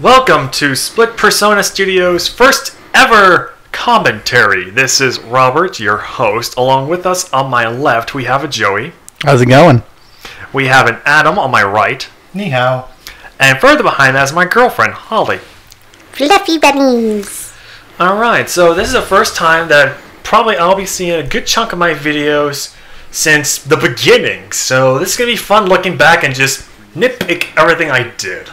Welcome to Split Persona Studios' first ever commentary. This is Robert, your host. Along with us on my left, we have a Joey. How's it going? We have an Adam on my right. Ni hao. And further behind that is my girlfriend, Holly. Fluffy bunnies. Alright, so this is the first time that probably I'll be seeing a good chunk of my videos since the beginning. So this is going to be fun looking back and just nitpick everything I did.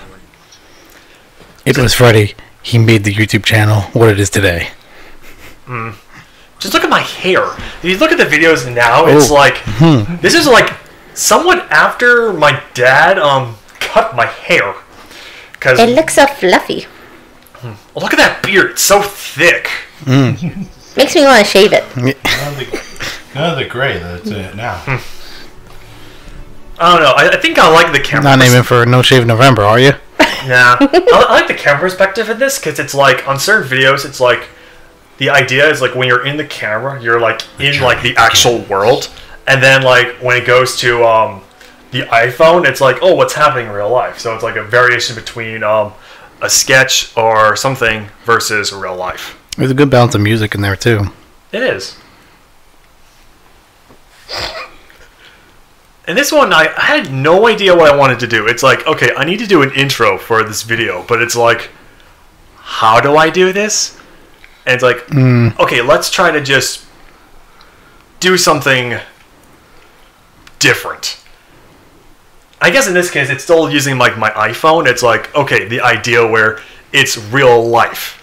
It was Freddie. He made the YouTube channel what it is today. Just look at my hair. If you look at the videos now, it's like... This is like somewhat after my dad cut my hair. Cause, It looks so fluffy. look at that beard. It's so thick. Makes me want to shave it. None of the gray that's in it now. I don't know. I think I like the camera. Not aiming for No Shave November, are you? Nah. I like the camera perspective in this because it's like on certain videos, it's like the idea is like when you're in the camera, you're like in like the actual world, and then like when it goes to the iPhone, it's like, oh, what's happening in real life. So it's like a variation between a sketch or something versus real life. There's a good balance of music in there too. It is. And this one, I had no idea what I wanted to do. It's like, okay, I need to do an intro for this video, but it's like, how do I do this? And it's like, okay, let's try to just do something different. I guess in this case, it's still using like my iPhone. It's like, okay, the idea where it's real life.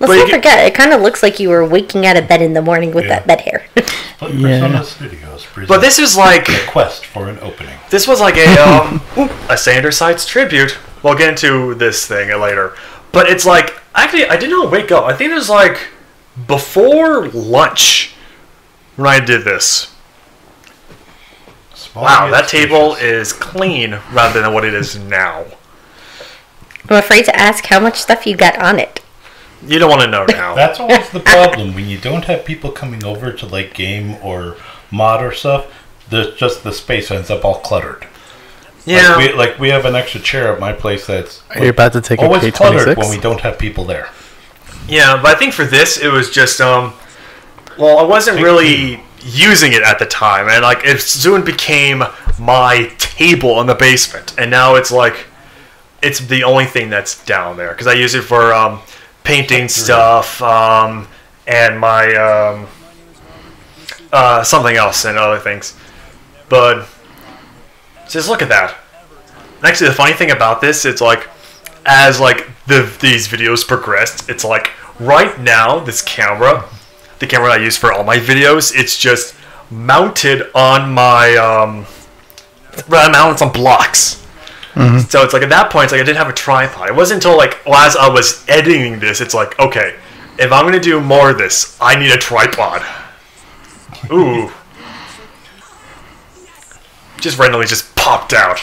Let's But not you forget, it kind of looks like you were waking out of bed in the morning with that bed hair. Split Yeah. Persona Studios presents But this is like... a quest for an opening. This was like a Sander Sites tribute. We'll get into this thing later. But it's like, actually, I did not wake up. I think it was like before lunch when I did this. Wow, that table is clean rather than what it is now. I'm afraid to ask how much stuff you got on it. You don't want to know now. That's always the problem when you don't have people coming over to like game or mod or stuff. There's just the space ends up all cluttered. Yeah. Like we have an extra chair at my place that's Are you about to take a always cluttered K26? when we don't have people there. Yeah, but I think for this, it was just, well, I wasn't really using it at the time. And like, it soon became my table in the basement. And now it's like, it's the only thing that's down there. Because I use it for, painting stuff, and my, something else and other things. But, just look at that. And actually, the funny thing about this, it's like, as like, these videos progressed, it's like, right now, this camera, the camera I use for all my videos, it's just mounted on my, mounted on blocks. So it's like at that point, it's like I didn't have a tripod. It wasn't until like as I was editing this, it's like, okay, if I'm gonna do more of this, I need a tripod. Ooh, just randomly just popped out.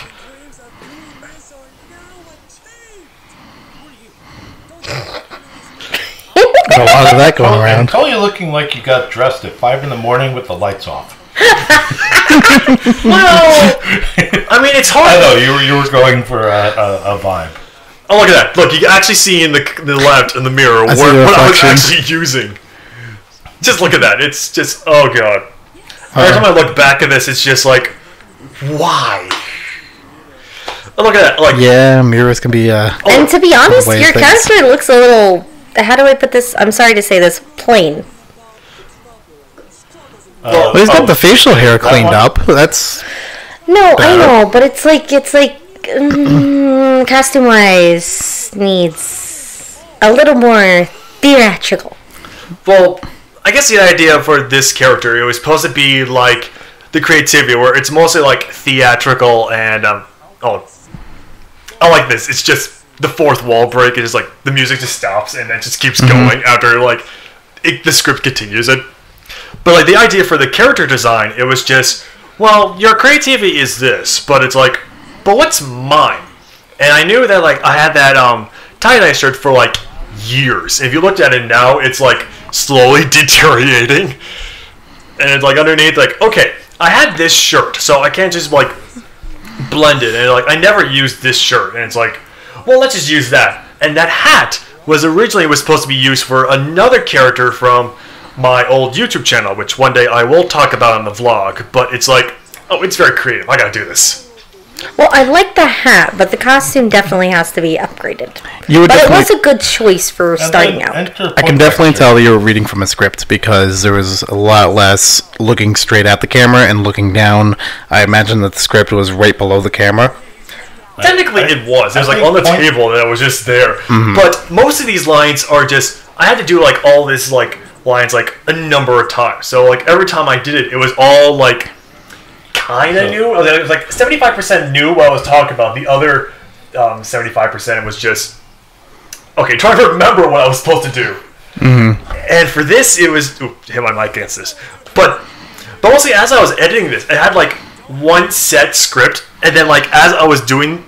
Got a lot of that going I'm around. totally looking like you got dressed at 5 in the morning with the lights off. Well, I mean, it's hard. I know you were going for a vibe. Oh, look at that! Look, you can actually see in the left in the mirror I see what the I was reflection. actually using. Just look at that. It's just, oh god. Every time I look back at this, it's just like, why? Oh, look at that. Like, Yeah, mirrors can be, And to be honest, ways your things- character looks a little... How do I put this? I'm sorry to say this. Plain. well, he's got oh. the facial hair cleaned one? up. That's... No, I Better. know, but it's like costume-wise needs a little more theatrical. well, I guess the idea for this character, it was supposed to be like the creativity, where it's mostly like theatrical and, oh, I like this. It's just the fourth wall break. It's just like the music just stops and it just keeps going after like the script continues it. But like the idea for the character design, it was just, well, your creativity is this, but it's like, but what's mine? And I knew that like I had that tie-dye shirt for like years. If you looked at it now, it's like slowly deteriorating. And it's like underneath, like, okay, I had this shirt, so I can't just like blend it. And like I never used this shirt, and it's like, well, let's just use that. And that hat was originally supposed to be used for another character from my old YouTube channel, which one day I will talk about on the vlog. But it's like, oh, it's very creative. I gotta do this. Well, I like the hat, but the costume definitely has to be upgraded. You would But it definitely, was a good choice for starting out. I can definitely tell you were reading from a script because there was a lot less looking straight at the camera and looking down. I imagine that the script was right below the camera. Technically, it was. It was like on the table that was just there. But most of these lines are just. I had to do like all this like lines like a number of times. So like every time I did it, it was all like kind of new. It was like 75% new what I was talking about. The other 75% was just okay. Trying to remember what I was supposed to do. And for this, it was hit my mic against this. But mostly as I was editing this, I had like one set script, and then like as I was doing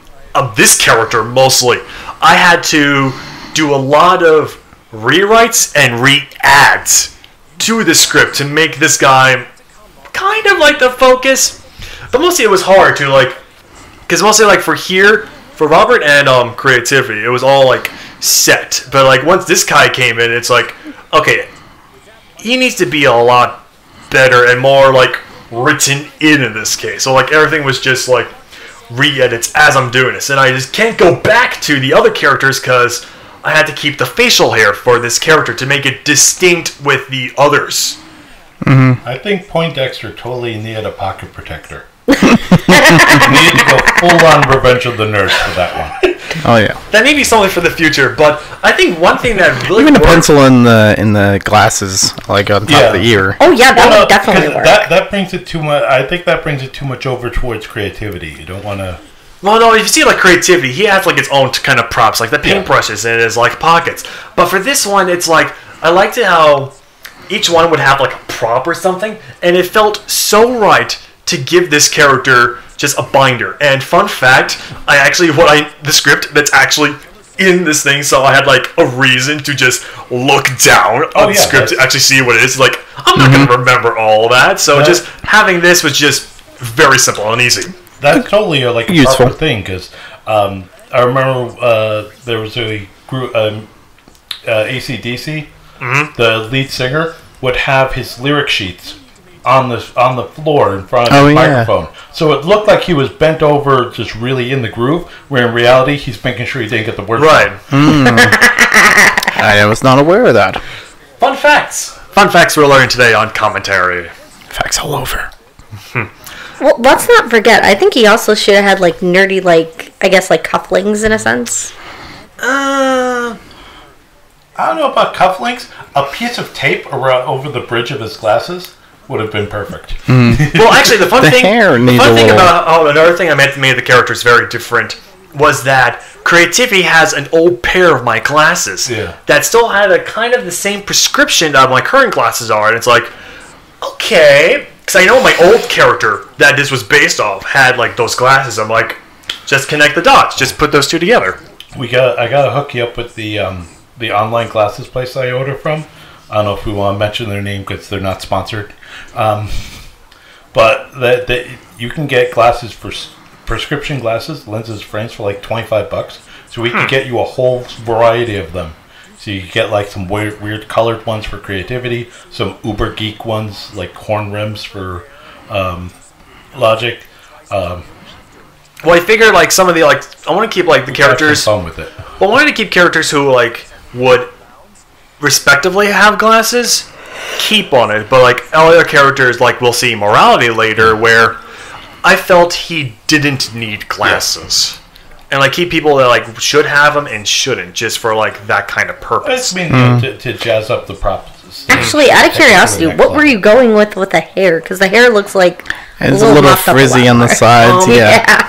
this character mostly, I had to do a lot of rewrites and re-adds to the script to make this guy kind of like the focus. But mostly it was hard to like, because mostly like for Robert and creativity, it was all like set. But like once this guy came in, it's like, okay, he needs to be a lot better and more like written in this case. So like everything was just like re-edits as I'm doing this, and I just can't go back to the other characters because I had to keep the facial hair for this character to make it distinct with the others. I think Poindexter totally needed a pocket protector. You needed to go full on Revenge of the Nerds for that one. Oh yeah, That may be something for the future, but I think one thing that really even a worked- pencil in the glasses, like on top of the ear. Oh yeah, that Well, would definitely work. That brings it too much. I think that brings it too much over towards creativity. You don't want to. Well, no, if you see like creativity, he has like its own kind of props, like the paintbrushes and his like pockets. But for this one, it's like I liked it how each one would have like a prop or something, and it felt so right to give this character just a binder. And fun fact, the script that's actually in this thing, so I had like a reason to just look down on the script to actually see what it is. Like I'm not gonna remember all that, so just having this was just very simple and easy. That's totally like a useful proper thing because I remember there was a group, AC/DC. The lead singer would have his lyric sheets on the floor in front of the microphone, so it looked like he was bent over, just really in the groove. Where in reality, he's making sure he didn't get the word right. I was not aware of that. Fun facts we're learning today on commentary. Facts all over. Well, let's not forget, I think he also should have had like nerdy, like I guess like cufflinks in a sense. I don't know about cufflinks. A piece of tape around over the bridge of his glasses would have been perfect. Well, actually, the fun thing little... about another thing I meant to make the characters very different was that creativity has an old pair of my glasses that still had a kind of the same prescription that my current glasses are, and it's like, okay, because I know my old character that this was based off had like those glasses. I'm like, just connect the dots, just put those two together. I gotta hook you up with the online glasses place I order from. I don't know if we want to mention their name because they're not sponsored. But you can get glasses for prescription glasses, lenses, frames for like $25. So we can get you a whole variety of them. So you get like some weird colored ones for creativity, some uber geek ones like horn rims for logic. Well, I figured like some of the like I want to keep like the characters. Fun with it. Well, I wanted to keep characters who like would respectively have glasses. Keep on it, but like other characters, like we'll see morality later, where I felt he didn't need glasses, and like keep people that like should have them and shouldn't, just for like that kind of purpose. I mean, to jazz up the props. Actually, out of curiosity, what were you going with the hair? Because the hair looks like it's a little frizzy on the sides.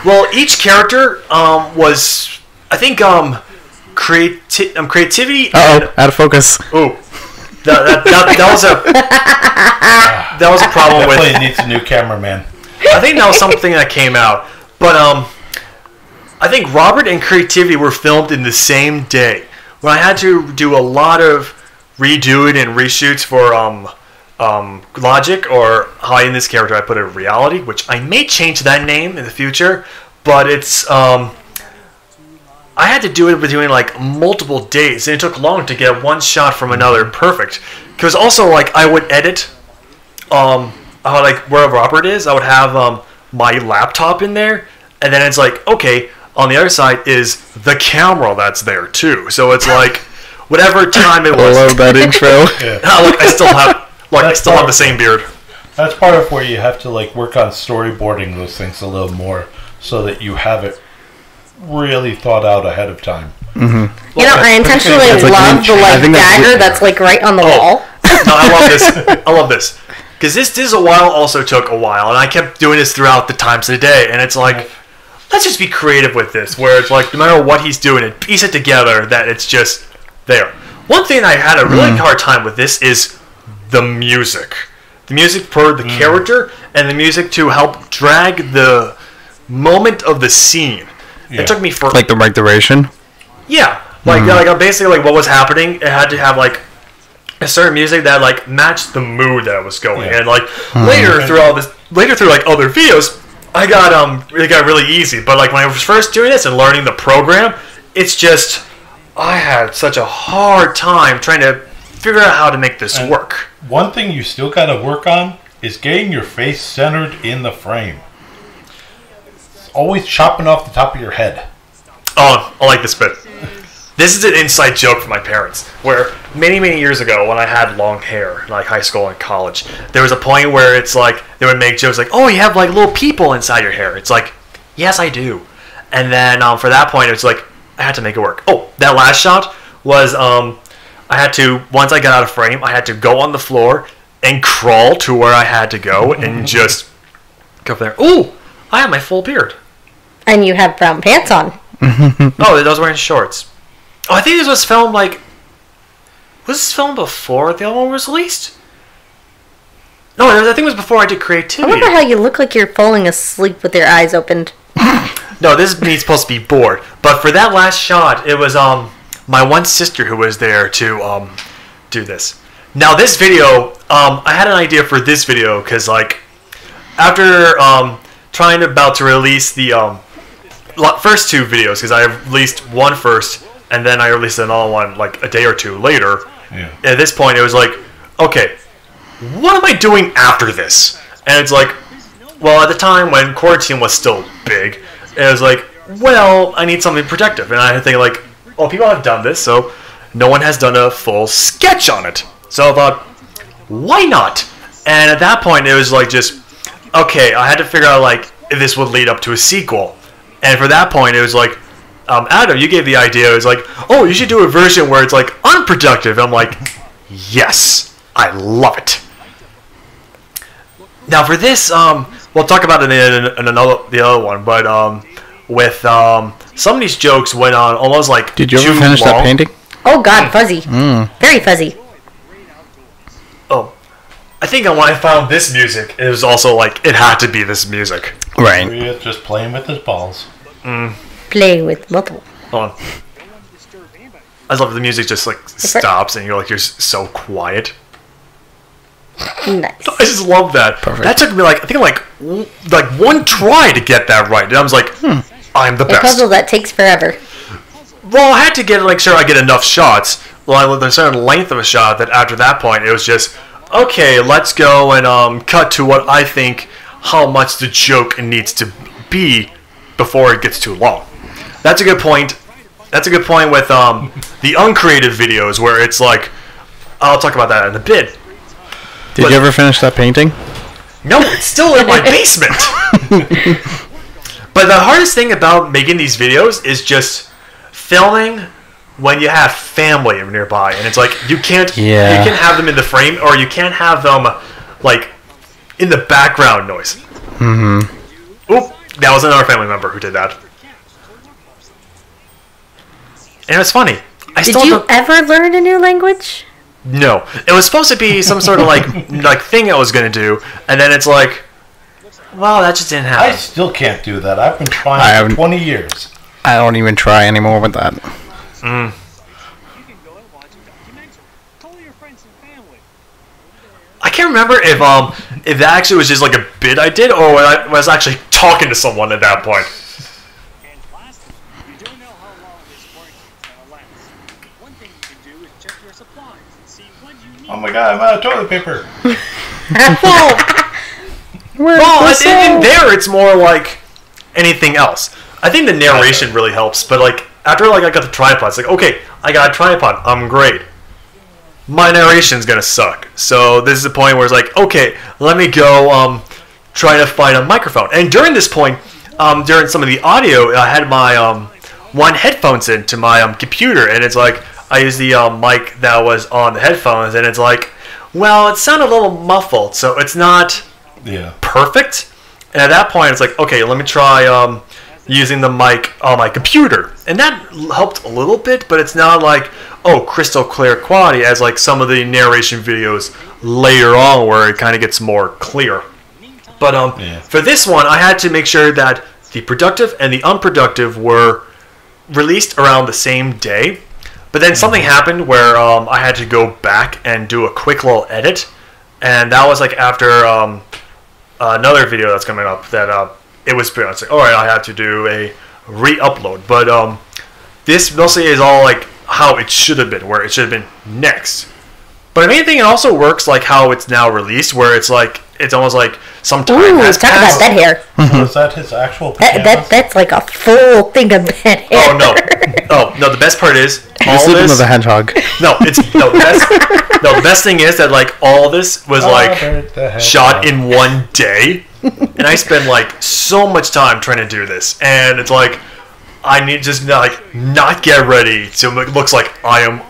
Well, each character was, I think, creativity. Out of focus. Ooh. That was a problem with. Definitely needs a new cameraman. I think that was something that came out, but I think Robert and Creativity were filmed in the same day. When I had to do a lot of redoing and reshoots for Logic, or how in this character I put it, Reality, which I may change that name in the future, but it's I had to do it between like multiple days, and it took long to get one shot from another perfect. Because also like I would edit, like where Robert is, I would have my laptop in there, and then it's like, okay, on the other side is the camera that's there too. So it's like whatever time it was. I love that intro. Yeah. Like I still have the same beard. That's part of where you have to like work on storyboarding those things a little more, so that you have it really thought out ahead of time. Mm-hmm. You know, I intentionally That's like love the I think dagger that's like right on the wall. No, I love this. I love this. Because this a while also took a while, and I kept doing this throughout the times of the day, and it's like, let's just be creative with this, where it's like, no matter what he's doing, and piece it together, that it's just there. One thing I had a really hard time with this is the music. The music for the character, and the music to help drag the moment of the scene. Yeah. It took me for... Like the right duration? Yeah. Like basically, like, what was happening, it had to have, like, a certain music that like matched the mood that was going, and like later through like other videos, it got really easy. But like when I was first doing this and learning the program, it's just I had such a hard time trying to figure out how to make this work. One thing you still got to work on is getting your face centered in the frame. Always chopping off the top of your head. Oh, I like this bit. This is an inside joke for my parents, where many, many years ago when I had long hair, like high school and college, there was a point where it's like, they would make jokes like, oh, you have like little people inside your hair. It's like, yes, I do. And then for that point, it's like, I had to make it work. Oh, that last shot was, I had to, once I got out of frame, I had to go on the floor and crawl to where I had to go and just go from there. Ooh, I have my full beard. And you have brown pants on. Oh, I was wearing shorts. Oh, I think this was filmed, like... Was this filmed before the other one was released? No, I think it was before I did I creativity. wonder how you look like you're falling asleep with your eyes opened. No, this is me supposed to be bored. But for that last shot, it was my one sister who was there to do this. Now, this video, I had an idea for this video, because, like, after about to release the first two videos, because I released one first, and then I released another one like a day or two later. Yeah. At this point, it was like, okay, what am I doing after this? And it's like, well, at the time when quarantine was still big, it was like, well, I need something protective. And I think like, well, people have done this, so no one has done a full sketch on it. So I thought, why not? And at that point, it was like just, okay, I had to figure out like if this would lead up to a sequel. And for that point, it was like, Adam, you gave the idea. It was like, oh, you should do a version where it's like unproductive. I'm like, yes, I love it. Now for this, we'll talk about it in the other one, but with some of these jokes went on almost like. Did you ever finish that painting? Oh God, fuzzy. Very fuzzy. Oh, I think when I found this music, it was also like it had to be this music. Right. Rhea just playing with his balls. Playing with multiple. Hold on. I love the music just like stops and you're so quiet. Nice. I just love that. Perfect. That took me like I think like one try to get that right. And I was like, I'm the A best. puzzle that takes forever. Well, I had to get like sure I get enough shots. Well, with a certain length of a shot that after that point it was just okay. Let's go and cut to what I think how much the joke needs to be before it gets too long. That's a good point. That's a good point with the uncreative videos where it's like I'll talk about that in a bit. Did you ever finish that painting? No, it's still in my basement. But the hardest thing about making these videos is just filming when you have family nearby, and it's like you can't you can have them in the frame or you can't have them like in the background noise. Oop, that was another family member who did that. And it was funny. Did you ever learn a new language? No. It was supposed to be some sort of like thing I was going to do, and then it's like, well, that just didn't happen. I still can't do that. I've been trying for 20 years. I don't even try anymore with that. I can't remember if that actually was just like a bit I did, or I was actually talking to someone at that point. Oh my god, I'm out of toilet paper. Well, in there, it's more like anything else. I think the narration really helps, but like after like I got the tripod, it's like, okay, I got a tripod, I'm great. My narration's gonna suck. So this is the point where it's like, okay, let me go try to find a microphone. And during this point, during some of the audio, I had my one headphones into my computer, and it's like I used the mic that was on the headphones, and it's like, well, it sounded a little muffled, so it's not perfect. And at that point, it's like, okay, let me try using the mic on my computer, and that helped a little bit, but it's not like, oh, crystal clear quality as like some of the narration videos later on where it kind of gets more clear. But for this one, I had to make sure that the productive and the unproductive were released around the same day. But then something happened where I had to go back and do a quick little edit, and that was like after another video that's coming up that it was pretty much like, all right, I have to do a re-upload. But this mostly is all like how it should have been, where it should have been next. But if anything, it also works like how it's now released, where it's like it's almost like some time has talk passed. about that hair. Was that his actual pajamas? That's like a full thing of that hair. Oh no! The best part is You're sleeping with a hedgehog. The best thing is that like all this was like shot in one day, and I spent like so much time trying to do this, and it's like I need just like not get ready so it looks like I am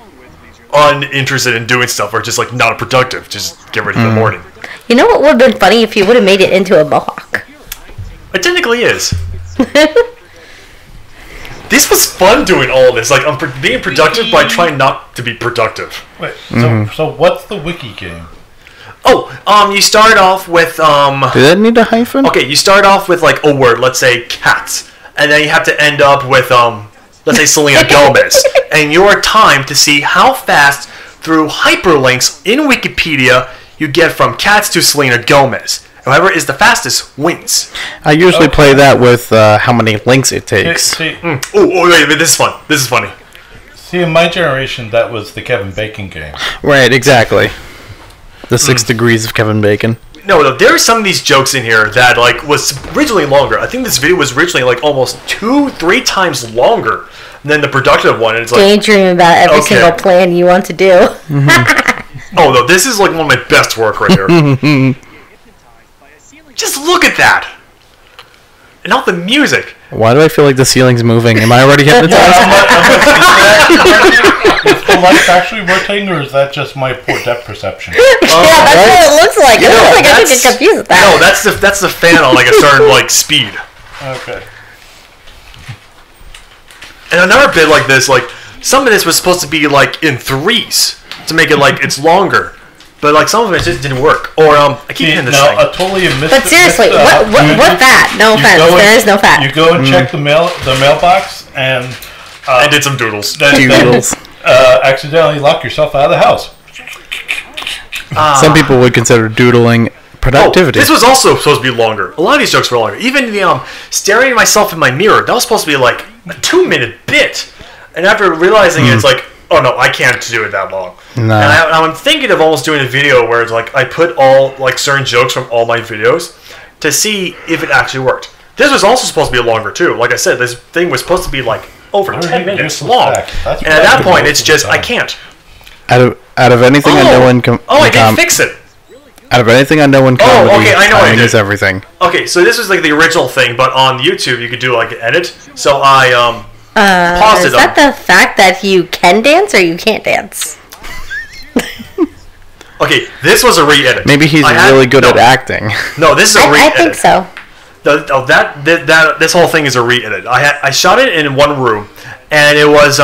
uninterested in doing stuff or just like not productive. Just get ready for the morning. You know what would have been funny if you would have made it into a mohawk? It technically is. This was fun doing all this. Like I'm being productive by trying not to be productive. Wait, so what's the wiki game? Oh, you start off with Did that need a hyphen? Okay, you start off with like a word, let's say cats, and then you have to end up with let's say Selena Gomez, and your time to see how fast through hyperlinks in Wikipedia you get from cats to Selena Gomez. Whoever is the fastest wins. I usually play that with how many links it takes. Wait, this is fun. This is funny. See, in my generation, that was the Kevin Bacon game. Right, exactly. The 6 degrees of Kevin Bacon. No, there are some of these jokes in here that like was originally longer. I think this video was originally like almost 2-3 times longer than the productive one. And it's like daydream about every single plan you want to do. Oh no, this is like one of my best work right here. Just look at that, and all the music. Why do I feel like the ceiling's moving? Am I already hypnotized? Is the lights actually rotating, or is that just my poor depth perception? That's what it looks like. It looks like I think it's confused with that. No, that's the fan on like a certain like speed. Okay. And another bit like this, like some of this was supposed to be like in 3s to make it like it's longer. But like some of it just didn't work. Or I keep hitting this thing. Totally missed. But seriously, what fat? No offense, there is no fat. You go and check the mailbox and I did some doodles. Doodles. Accidentally lock yourself out of the house. Some people would consider doodling productivity. This was also supposed to be longer. A lot of these jokes were longer. Even the staring at myself in my mirror, that was supposed to be like a 2-minute bit. And after realizing it, it's like, oh no, I can't do it that long. No. And I'm thinking of almost doing a video where it's like I put all like certain jokes from all my videos to see if it actually worked. This was also supposed to be longer too. Like I said, this thing was supposed to be like over 10 minutes long. And at that point, it's just I can't. Out of anything I know in I didn't fix it. Out of anything I know in comedy, okay, I know timing I did. is everything. Okay, so this was like the original thing, but on YouTube you could do like an edit. So I paused it. Is that the fact that you can dance or you can't dance? Okay, this was a re-edit. Maybe he's really good at acting. No, this is a re-edit. I think so. This whole thing is a re-edit. I shot it in one room, and it was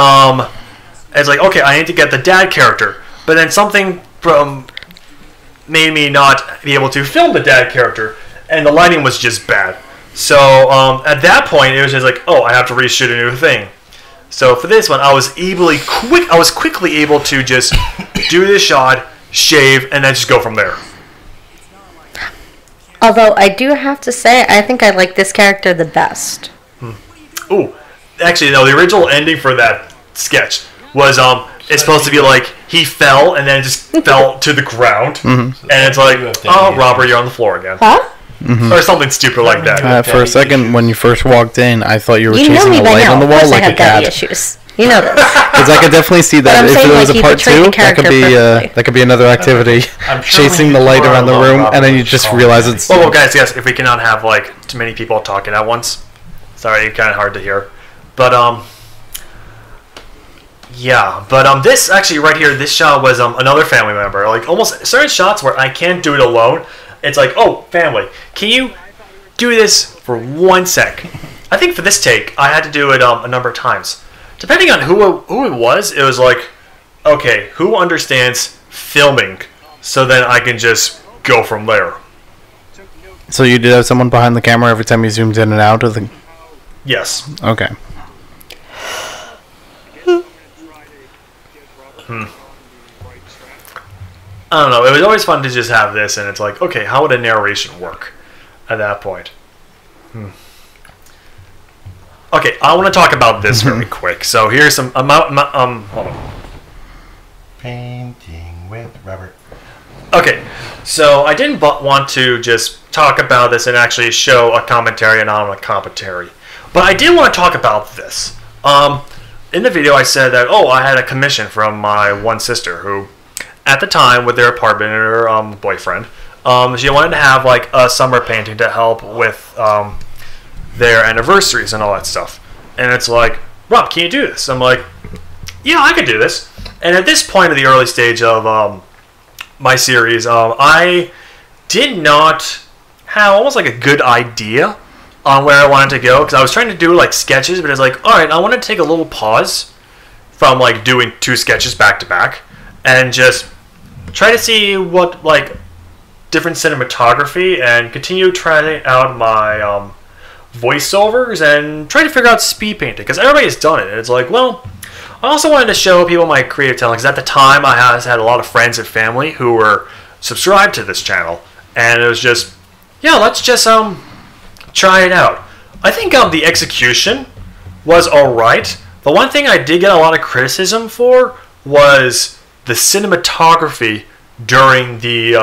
it's like, okay, I need to get the dad character, but then something made me not be able to film the dad character, and the lighting was just bad. So at that point, it was just like, oh, I have to reshoot a new thing. So for this one, I was quickly able to just do this shot, shave, and then just go from there. Although I do have to say, I think I like this character the best. Ooh, actually, no. The original ending for that sketch was it's supposed to be like he fell and then just fell to the ground, and it's like, oh, Robert, you're on the floor again, or something stupid like that. For a second, when you first walked in, I thought you were You know chasing me a by light now. on the Of wall course I like a have daddy cat. issues. You know this. Because I could definitely see that I'm if saying, it was like, a you part portrayed the two, that could be character that could be another activity. I'm sure Chasing when the you light grow around the up, room, Robert and then you was just calling realize daddy. it's. Well, guys, yes, if we cannot have like too many people talking at once, sorry, kind of hard to hear, but yeah, but this actually right here, this shot was another family member. Like almost certain shots where I can't do it alone. It's like, oh, family, can you do this for 1 sec? I think for this take, I had to do it a number of times. Depending on who it was like, okay, who understands filming, so then I can just go from there. So you did have someone behind the camera every time you zoomed in and out of the. Yes. Okay. I don't know. It was always fun to just have this, and it's like, okay, how would a narration work at that point? Okay, I want to talk about this very quick. So here's some hold on. Painting with Robert. Okay, so I didn't want to just talk about this and actually show a commentary and not a commentary, but I did want to talk about this. In the video, I said that I had a commission from my one sister who, at the time, with their apartment and her boyfriend, she wanted to have like a summer painting to help with their anniversaries and all that stuff. And it's like, Rob, can you do this? I'm like, yeah, I could do this. And at this point in the early stage of my series, I did not have almost like a good idea on where I wanted to go, because I was trying to do like sketches, but it's like, all right, I want to take a little pause from like doing 2 sketches back to back and just try to see what like different cinematography and continue trying out my voiceovers and try to figure out speed painting, because everybody's done it. And it's like, well, I also wanted to show people my creative talent, because at the time I had a lot of friends and family who were subscribed to this channel, and it was just, yeah, let's just try it out. I think the execution was alright. The one thing I did get a lot of criticism for was the cinematography during the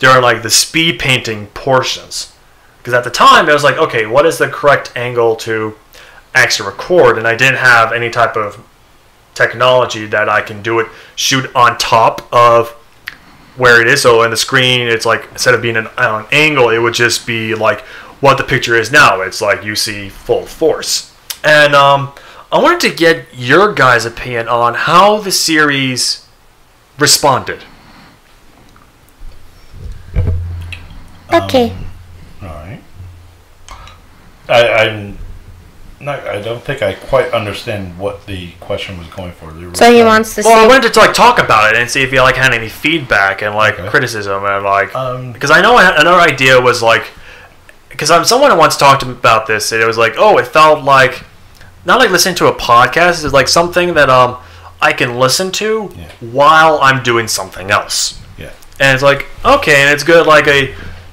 like the speed painting portions, because at the time it was like, okay, what is the correct angle to actually record? And I didn't have any type of technology that I can do it, shoot on top of where it is. So in the screen, it's like, instead of being an angle, it would just be like what the picture is now. It's like you see full force. And I wanted to get your guys' opinion on how the series responded. Okay. All right. I don't think I quite understand what the question was going for. So he wants to see. Well, I wanted to like talk about it and see if you like had any feedback and like criticism and like, because I know another idea was like, because someone once talked about this, and it was like, oh, it felt like not like listening to a podcast. It's like something that I can listen to while I'm doing something else. Yeah. And it's like, okay, and it's good like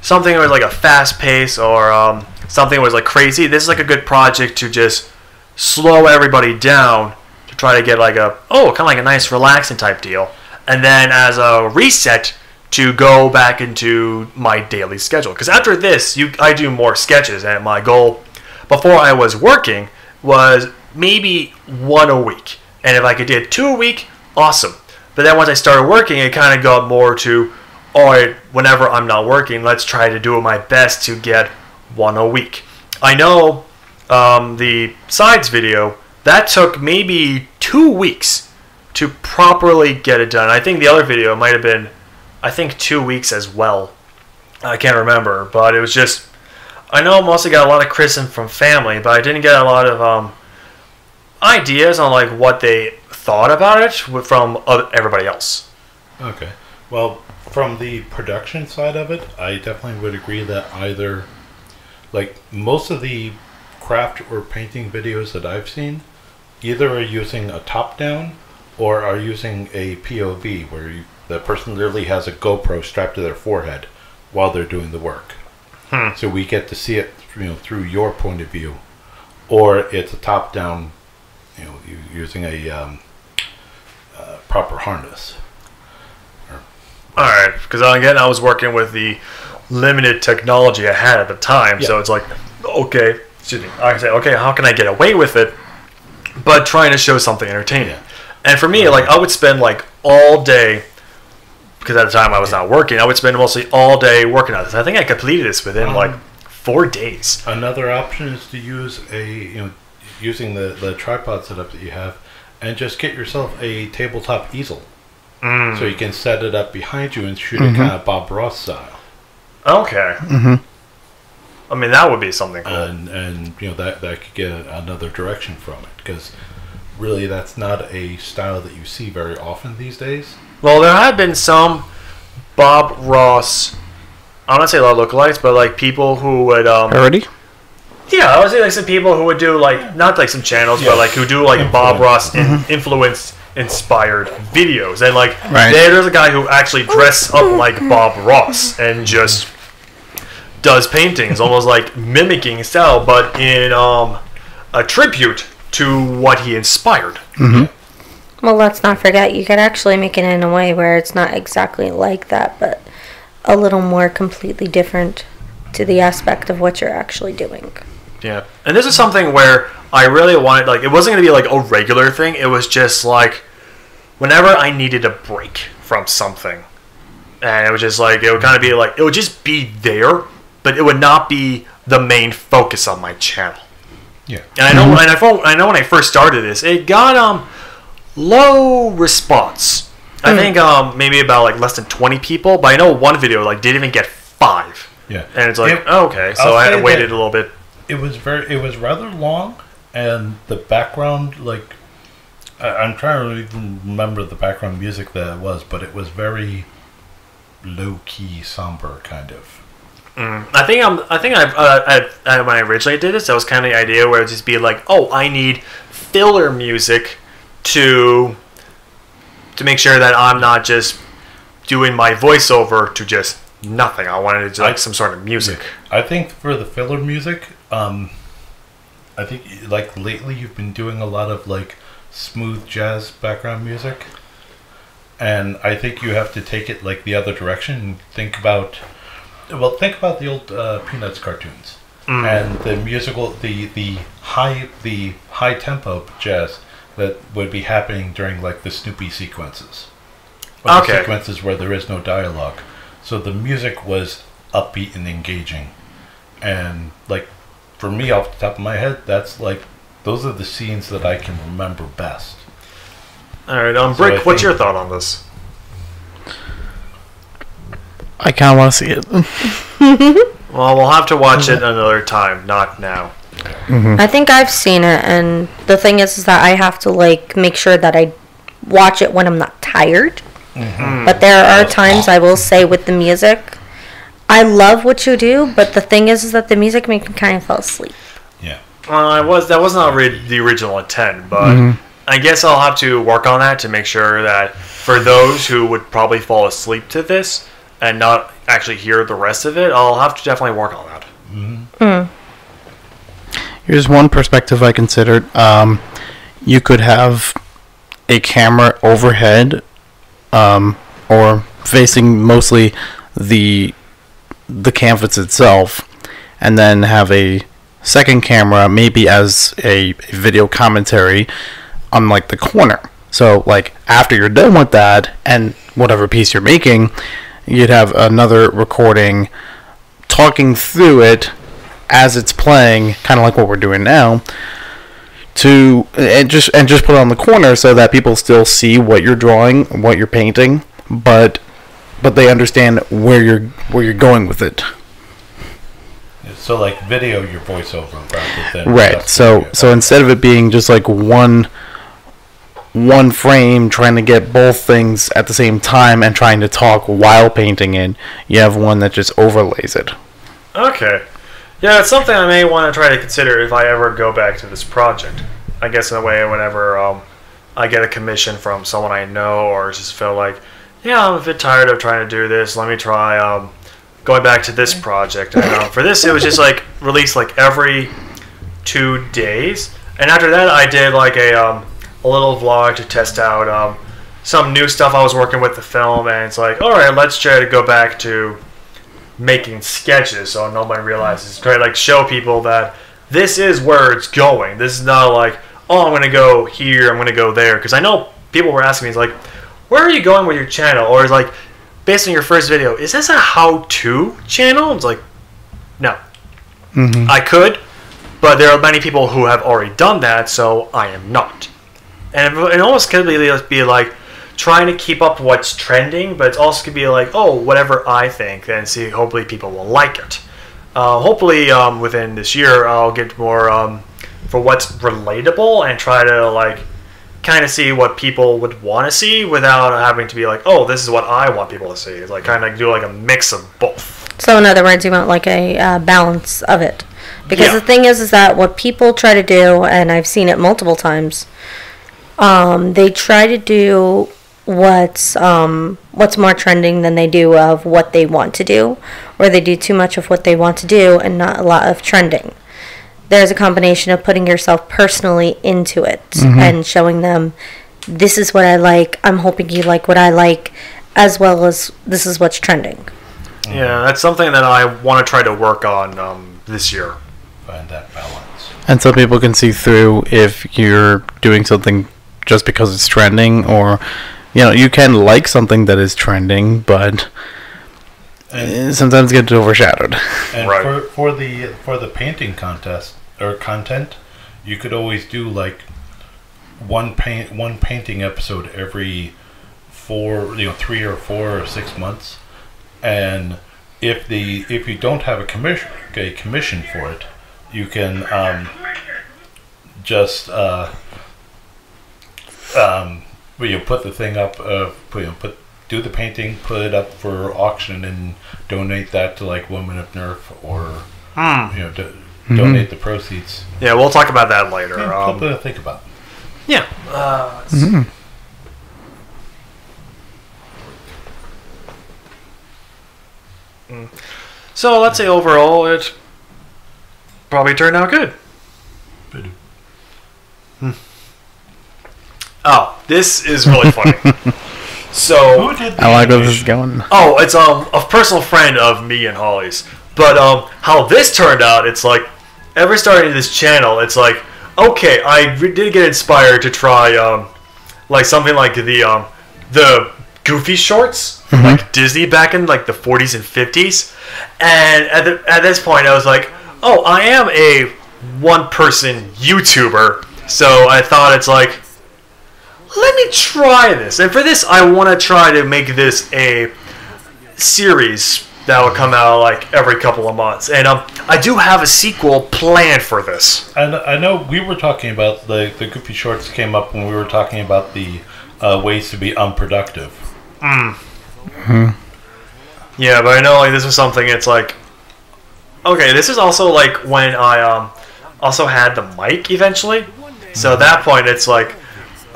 something that was like a fast pace, or something that was like crazy. This is like a good project to just slow everybody down to try to get like kind of like a nice relaxing type deal. And then as a reset to go back into my daily schedule. Because after this, I do more sketches, and my goal before I was working was maybe 1 a week. And if I could do 2 a week, awesome. But then once I started working, it kind of got more to, all right, whenever I'm not working, let's try to do my best to get 1 a week. I know the sides video, that took maybe 2 weeks to properly get it done. I think the other video might have been, 2 weeks as well. I can't remember, but it was just, I know I mostly got a lot of criticism from family, but I didn't get a lot of ideas on like what they thought about it from everybody else. Okay. Well, from the production side of it, I definitely would agree that either, like most of the craft or painting videos that I've seen, either are using a top-down or are using a POV, where the person literally has a GoPro strapped to their forehead while they're doing the work. So we get to see it, through your point of view, or it's a top-down using a proper harness. Alright, because again, I was working with the limited technology I had at the time, so it's like, okay, excuse me, I can say, okay, how can I get away with it, but trying to show something entertaining. Yeah. And for me, like, I would spend, like, all day, because at the time I was not working, I would spend mostly all day working on this. I think I completed this within, like, 4 days. Another option is to use using the tripod setup that you have, and just get yourself a tabletop easel. So you can set it up behind you and shoot it kind of Bob Ross style. Okay. I mean, that would be something cool. And that could get another direction from it, because really that's not a style that you see very often these days. Well, there have been some Bob Ross, I don't want to say a lot of lookalikes, but like people who would Already? yeah, I would say like some people who would do like not like some channels, but like who do like Bob Ross influenced inspired videos, and like there's a guy who actually dressed up like Bob Ross and just does paintings, almost like mimicking his style, but in a tribute to what he inspired. Well, let's not forget, you could actually make it in a way where it's not exactly like that, but a little more completely different to the aspect of what you're actually doing. Yeah, and this is something where I really wanted, like, it wasn't going to be like a regular thing, it was just like, whenever I needed a break from something, and it was just like, it would kind of be like, it would just be there, but it would not be the main focus on my channel. Yeah. And I know, I know when I first started this, it got low response. I think maybe about like less than 20 people, but I know one video like didn't even get 5. Yeah. And it's like, okay, so I had to wait a little bit. It was rather long, and the background, like, I'm trying to even remember the background music that it was, but it was very low key, somber kind of. I think when I originally did this, that was kind of the idea where it would just be like, oh, I need filler music to make sure that I'm not just doing my voiceover to just nothing. I wanted to do like some sort of music. Yeah. I think for the filler music, I think like lately you've been doing a lot of like smooth jazz background music, and I think you have to take it like the other direction and think about the old Peanuts cartoons and the musical, the high tempo jazz that would be happening during like the Snoopy sequences, or the sequences where there is no dialogue. So the music was upbeat and engaging, and like for me, off the top of my head, that's like those are the scenes that I can remember best. All right, Brick, what's your thought on this? I kind of want to see it. Well, we'll have to watch it another time, not now. I think I've seen it, and the thing is that I have to like make sure that I watch it when I'm not tired. But there are times, I will say, with the music, I love what you do, but the thing is that the music makes me kind of fall asleep. Yeah. That was not the original intent, but I guess I'll have to work on that to make sure that for those who would probably fall asleep to this and not actually hear the rest of it, I'll have to definitely work on that. Here's one perspective I considered. You could have a camera overhead, or facing mostly the canvas itself, and then have a second camera, maybe as a video commentary, on like the corner. So like after you're done with that and whatever piece you're making, you'd have another recording talking through it as it's playing, kind of like what we're doing now, and just put it on the corner so that people still see what you're drawing, what you're painting, but they understand where you're going with it. So like video your voiceover rather than right. So instead of it being just like one frame trying to get both things at the same time and trying to talk while painting it, you have one that just overlays it. Okay. Yeah, it's something I may want to try to consider if I ever go back to this project. I guess in a way, whenever I get a commission from someone I know, or just feel like, yeah, I'm a bit tired of trying to do this, let me try going back to this project. And, for this, it was just like released like every 2 days, And after that, I did like a little vlog to test out some new stuff I was working with the film, and it's like, all right, let's try to go back to making sketches so nobody realizes. Try to like show people that this is where it's going. This is not like, oh, I'm gonna go here, I'm gonna go there, because I know people were asking me, it's like, where are you going with your channel? Or it's like, based on your first video, is this a how-to channel? It's like, no. I could, but there are many people who have already done that, so I am not. And it almost could be like trying to keep up what's trending, but it also could be like, oh, whatever I think, and see, hopefully people will like it. Hopefully within this year I'll get more for what's relatable and try to like kind of see what people would want to see without having to be like, oh, this is what I want people to see. It's like kind of do like a mix of both. So in other words, you want like a balance of it. Because the thing is that what people try to do, and I've seen it multiple times, they try to do what's more trending than they do of what they want to do, or they do too much of what they want to do and not a lot of trending. There's a combination of putting yourself personally into it and showing them, this is what I like, I'm hoping you like what I like, as well as this is what's trending. Yeah, that's something that I want to try to work on this year. Find that balance. And so people can see through if you're doing something just because it's trending, or, you know, you can like something that is trending, but sometimes it gets overshadowed. And Right. for the painting contest or content, you could always do like one painting episode every 3 or 4 or 6 months, and if you don't have a commission for it, you can just put the thing up, do the painting, put it up for auction, and donate that to like Women of Nerf, or donate the proceeds. Yeah, we'll talk about that later. Yeah, something to think about. Yeah. So let's say overall it probably turned out good. Oh, this is really funny. So I like where this is going. oh, it's a personal friend of me and Holly's. But how this turned out, it's like ever starting this channel, it's like, okay, I did get inspired to try like something like the Goofy shorts, like Disney back in like the 40s and 50s. And at this point, I was like, oh, I am a one-person YouTuber, so I thought it's like, let me try this. And for this, I want to try to make this a series that will come out like every couple of months. And I do have a sequel planned for this. And I know we were talking about the Goofy Shorts came up when we were talking about the ways to be unproductive. Yeah, but I know like this was something. It's like, okay, this is also like when I also had the mic eventually. So at that point, it's like,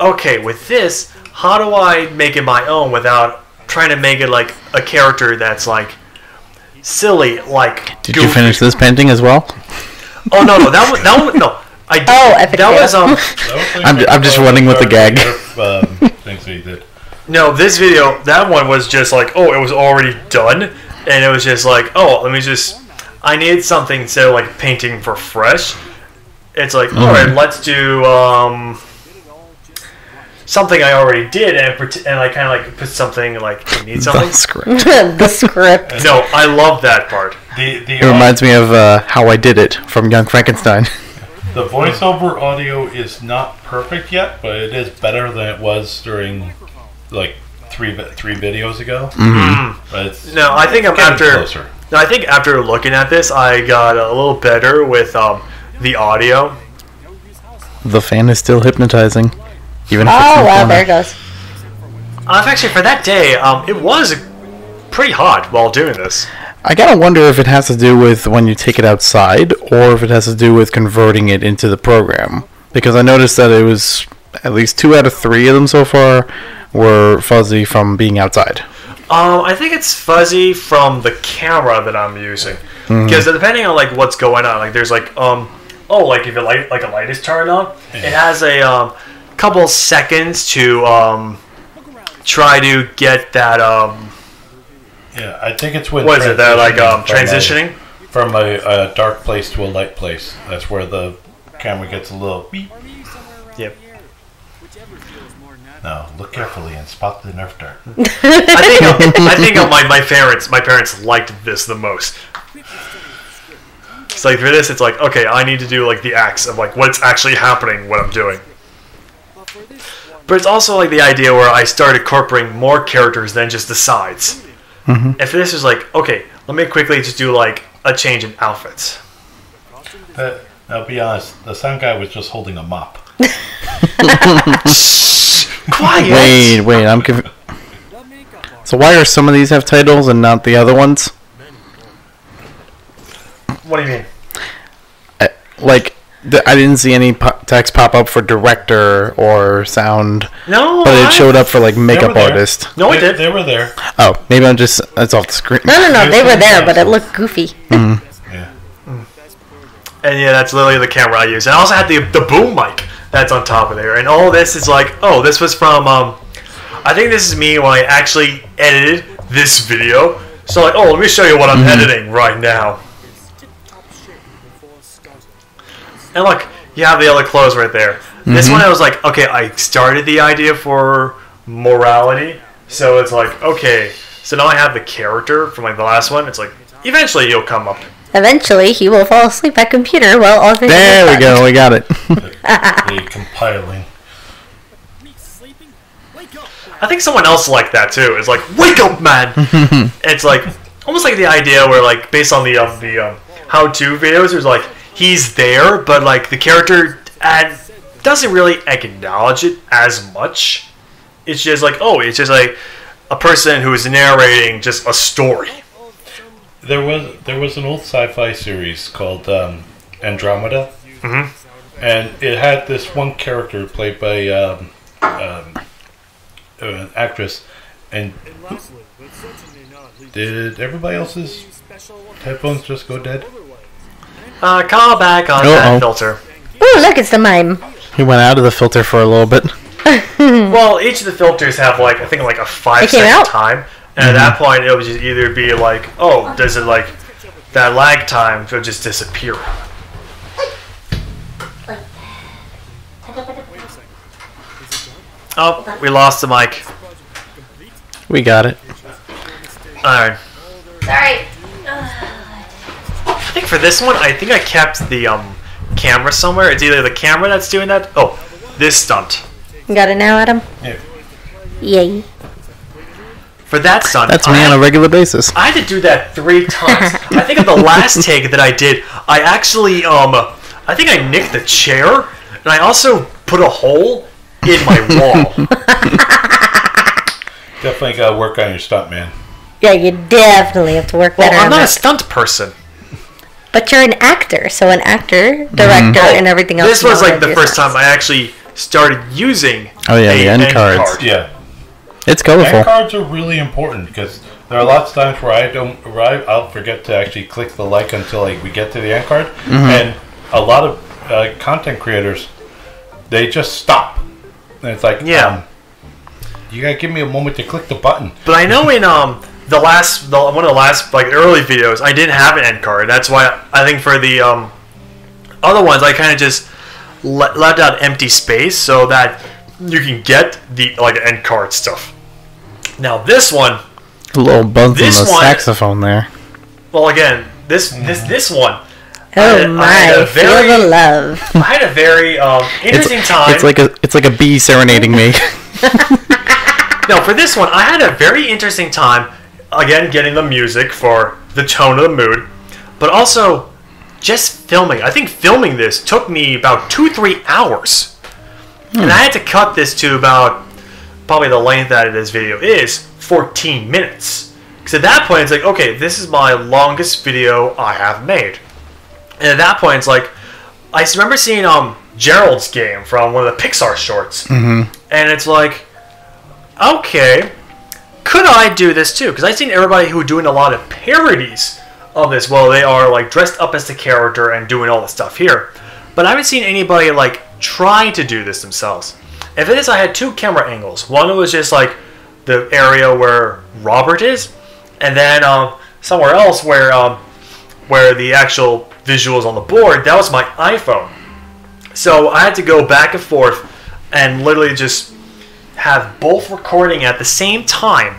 okay, with this, how do I make it my own without trying to make it like a character that's like silly, like Did Goofy. you finish this painting as well? Oh no, that one, no. I did. epic That was I'm just running with the gag. Things we did. No, this video, that one was just like, oh, it was already done, and it was just like, oh, I needed something instead of like painting for fresh. It's like, alright, let's do something I already did, and I kind of like put something like, you need something? The script. The script. No, I love that part. It reminds me of How I Did It from Young Frankenstein. The voiceover audio is not perfect yet, but it is better than it was during like three videos ago. But it's No, I think closer. I think after looking at this, I got a little better with the audio. The fan is still hypnotizing. Even if Oh, it's in the wow, corner. there it goes. Actually, for that day, it was pretty hot while doing this. I gotta wonder if it has to do with when you take it outside, or if it has to do with converting it into the program. Because I noticed that it was at least 2 out of 3 of them so far were fuzzy from being outside. I think it's fuzzy from the camera that I'm using, because depending on like what's going on, like there's like oh, like if a light is turned on, it has a couple seconds to try to get that Yeah, I think it's when. what is it? That like transitioning from a dark place to a light place. That's where the camera gets a little beep. Yep. Now look carefully and spot the Nerf dart. I think my parents liked this the most. It's like for this, it's like, okay, I need to do like the acts of like what's actually happening, what I'm doing. But it's also like the idea where I started incorporating more characters than just the sides. And for this, was like, okay, let me quickly just do like a change in outfits. I'll be honest, the sound guy was just holding a mop. Quiet. Wait, I'm confused. So why are some of these have titles and not the other ones? What do you mean? I didn't see any text pop up for director or sound. No, but it showed up for like makeup there. artist. No, it did. They were there. Oh, maybe it's off the screen. No, they were there, but it looked goofy. Yeah. And yeah, that's literally the camera I use. And I also had the boom mic that's on top of there. And all this is like, oh, this was from, I think this is me when I actually edited this video. So like, oh, let me show you what I'm editing right now. And look, you have the other clothes right there. This one I was like, okay, I started the idea for morality. So it's like, okay, so now I have the character from like the last one. It's like, eventually you'll come up. Eventually, he will fall asleep at computer while all things There we go, we got it. The compiling. I think someone else liked that too. It's like, wake up, man! It's like almost like the idea where like based on the how-to videos, there's like he's there, but like the character doesn't really acknowledge it as much. It's just like, oh, it's just like a person who is narrating just a story. There was an old sci-fi series called Andromeda, and it had this one character played by an actress. And did everybody else's headphones just go dead? Call back on that filter. Oh, look, it's the mime. He went out of the filter for a little bit. Well, each of the filters have like I think like a 5-second time. And at that point, it would just either be like, oh, does it like that lag time will just disappear? Oh, we lost the mic. We got it. Alright. Sorry. I think for this one, I think I kept the camera somewhere. It's either the camera that's doing that. Oh, this stunt. You got it now, Adam? Yeah. Yay. For that stunt, That's me on a regular basis. I had to do that 3 times. I think of the last take that I did, I actually, I think I nicked the chair, and I also put a hole in my wall. Definitely gotta work on your stunt, man. Yeah, you definitely have to work better Well, I'm on not a that. stunt person. But you're an actor, so an actor, director, and everything else. This was you know like the your first stunts. time I actually started using Oh yeah, a the end cards. card. Yeah. It's colorful. End cards are really important because there are lots of times where I'll forget to actually click the like until like we get to the end card, and a lot of content creators, they just stop, and it's like, Yeah. you gotta give me a moment to click the button. But I know in one of the last like early videos, I didn't have an end card. That's why I think for the other ones, I kind of just left out empty space so that you can get the like end card stuff. Now this one, A little buzz on the This one- saxophone there. well, again, this one. Oh my, feel the love. I had a very interesting time. It's like a bee serenading me. No, for this one, I had a very interesting time, again, getting the music for the tone of the mood, but also just filming. I think filming this took me about 2-3 hours. And I had to cut this to about, probably the length that this video is, 14 minutes. Because at that point, it's like, okay, this is my longest video I have made. And at that point, it's like, I remember seeing Gerald's game from one of the Pixar shorts. And it's like, okay, could I do this too? Because I've seen everybody who are doing a lot of parodies of this. Well, they are like dressed up as the character and doing all the stuff here. but I haven't seen anybody like try to do this themselves. If it is, I had two camera angles. One was just like the area where Robert is, and then somewhere else where the actual visuals on the board. That was my iPhone. So I had to go back and forth and literally just have both recording at the same time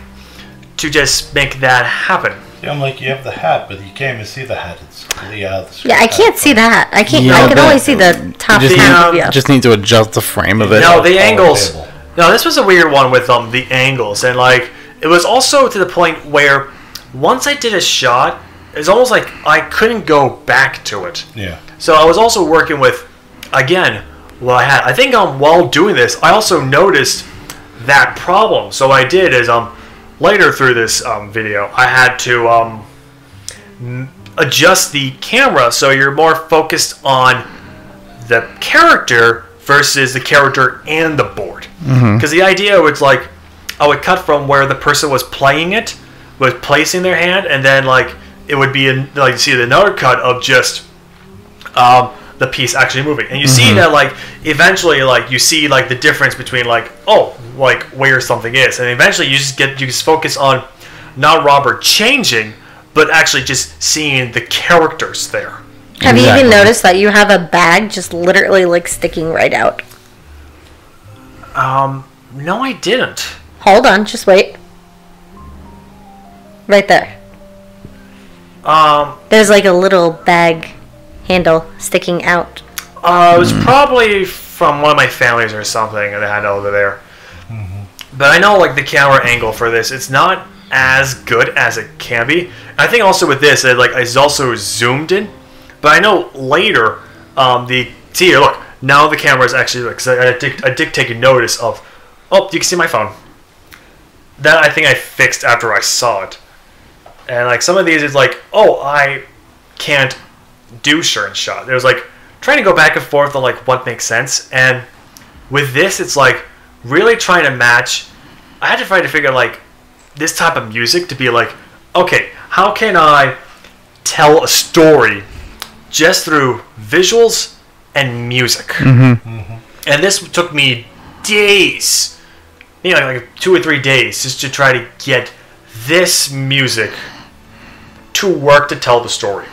to just make that happen. Yeah, I'm like, you have the hat, but you can't even see the hat. It's completely out of the screen. Yeah, I can't see that. I can't. Yeah, I can but only see the top you half. Yeah. just need to adjust the frame of it. No, the angles. table. No, this was a weird one with the angles, and like it was also to the point where once I did a shot, it's almost like I couldn't go back to it. Yeah. So I was also working with, again, what I had. I think while doing this, I also noticed that problem. So what I did is later through this video, I had to adjust the camera so you're more focused on the character versus the character and the board. Because the idea was like I would cut from where the person was playing it, was placing their hand, and then like it would be like you see another cut of just the piece actually moving, and you see that like eventually like you see like the difference between like like where something is, and eventually you just focus on not Robert changing, but actually just seeing the characters there. Have you even noticed that you have a bag just literally like sticking right out? No, I didn't. Hold on, just wait. Right there. There's like a little bag handle sticking out. It was probably from one of my families or something that I had over there. But I know like the camera angle for this, it's not as good as it can be. I think also with this, it's also zoomed in. But I know later, see here, look, now the camera is actually, because I did take a notice of, you can see my phone. That I think I fixed after I saw it. And like some of these is like, I can't do certain shot. It was like trying to go back and forth on like what makes sense. And with this, it's like really trying to match. I had to try to figure like this type of music to be like, okay, how can I tell a story just through visuals and music? And this took me days, like 2 or 3 days, just to try to get this music to work to tell the story.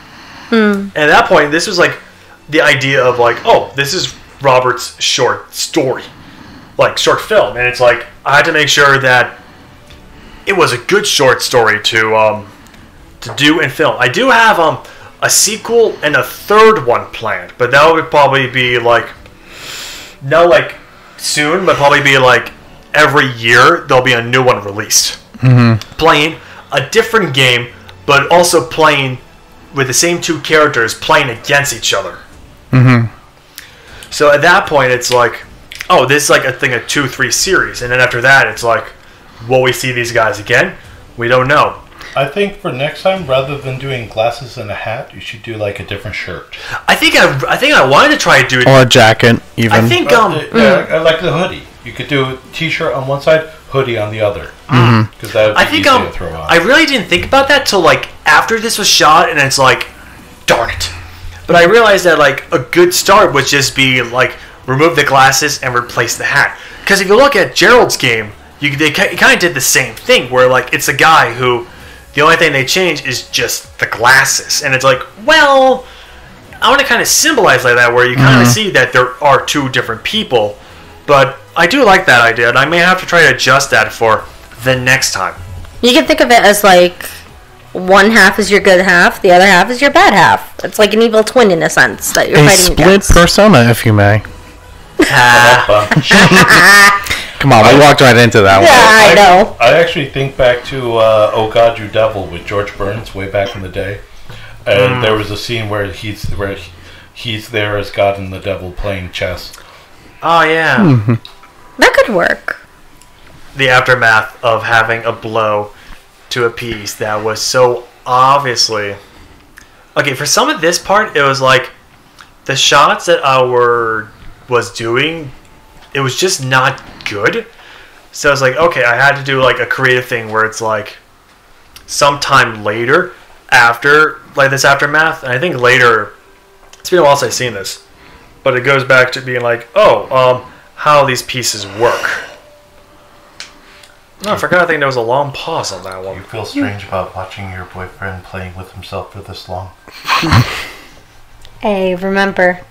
And at that point, this was like the idea of like, this is Robert's short story, like short film, and it's like I had to make sure that it was a good short story to do and film. I do have a sequel and a third one planned, but that would probably be like not like soon, but probably be like every year there'll be a new one released. Playing a different game, but also playing with the same two characters playing against each other. So at that point, it's like, this is like a thing of 2-3 series, and then after that, it's like, will we see these guys again? We don't know. I think for next time, rather than doing glasses and a hat, you should do like a different shirt. I think I wanted to try to do it, or a jacket, even. I think I like the hoodie. You could do a t-shirt on one side, hoodie on the other. Because that would be easy to throw on. I really didn't think about that till like after this was shot, and it's like, darn it. But I realized that like a good start would just be like remove the glasses and replace the hat. Because if you look at Gerald's game, they kind of did the same thing, where like it's a guy who the only thing they change is just the glasses, and it's like, well, I want to kind of symbolize like that, where you kind of see that there are two different people. But I do like that idea, and I may have to try to adjust that for the next time. You can think of it as like one half is your good half, the other half is your bad half. It's like an evil twin in a sense that you're fighting split against. persona, if you may. Come on, we walked right into that one. I know. I actually think back to Oh God, You Devil with George Burns way back in the day, and there was a scene where he's there as God and the devil playing chess. Oh yeah. That could work. The aftermath of having a blow to a piece that was so obviously okay. For some of this part, it was like the shots that I was doing, it was just not good. So I was like, okay, I had to do like a creative thing where it's like sometime later after like this aftermath, and I think later, it's been a while since I've seen this, but it goes back to being like, how these pieces work. No, I forgot. I think there was a long pause on that one. You feel strange about watching your boyfriend playing with himself for this long? Hey, remember,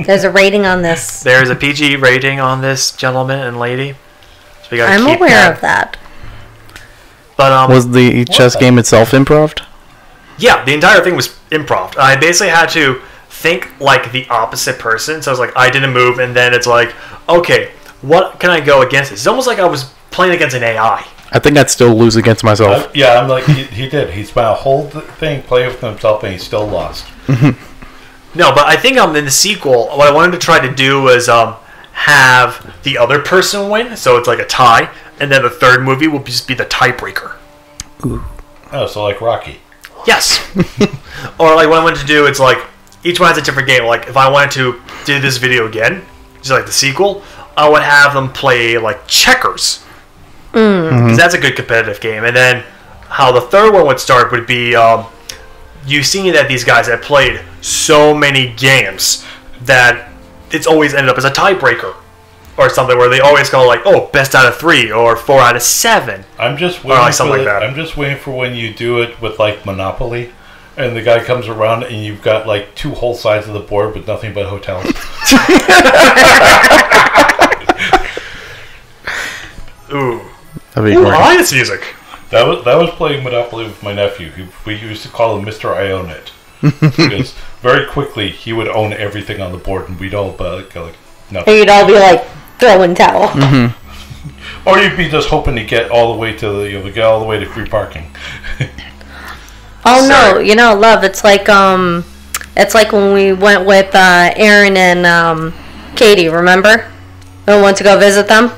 there's a rating on this. There's a PG rating on this, gentleman and lady. So we gotta I'm keep aware of that. But Was the chess game itself improv? yeah, the entire thing was improv. I basically had to think like the opposite person. So I was like, I didn't move, and then it's like, okay, what can I go against this? It's almost like I was playing against an AI. I think I'd still lose against myself. Yeah, I'm like, he did. He spent a whole thing playing with himself, and he still lost. No, but I think in the sequel, what I wanted to try to do was have the other person win, so it's like a tie, and then the third movie will just be the tiebreaker. Oh, so like Rocky. Yes. Or like what I wanted to do, it's like each one has a different game. Like if I wanted to do this video again, just like the sequel, I would have them play like checkers. Because that's a good competitive game. And then how the third one would start would be you seeing that these guys had played so many games that it's always ended up as a tiebreaker. Or something where they always go like, oh, best out of 3 or 4 out of 7. I'm just waiting like something for like that. I'm just waiting for when you do it with like Monopoly, and the guy comes around and you've got like 2 whole sides of the board with nothing but hotels. Ooh. That'd be Ooh, great. I like this music. That was playing Monopoly with my nephew. We used to call him Mr. I Own It, because very quickly he would own everything on the board, and we'd all go like nothing. And you'd all be like, throwing towel. Or you'd be just hoping to get all the way to get all the way to free parking. Oh Sorry. no, love, it's like when we went with Aaron and Katie, remember? We went to go visit them.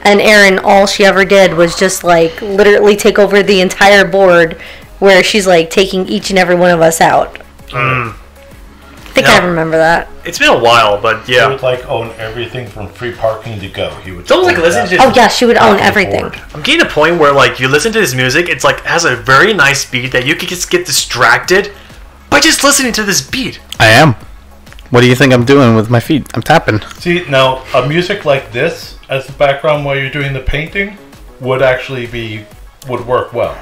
And Erin, all she ever did was just like literally take over the entire board, where she's like taking each and every one of us out. I think I remember that. It's been a while, but He yeah. would like own everything from free parking to go. He would. It's almost like own listening that. to- Oh yeah, she would own Off the everything. board. I'm getting to a point where like you listen to this music, it's like has a very nice beat that you can just get distracted by just listening to this beat. I am. What do you think I'm doing with my feet? I'm tapping. See, now a music like this as the background while you're doing the painting would work well.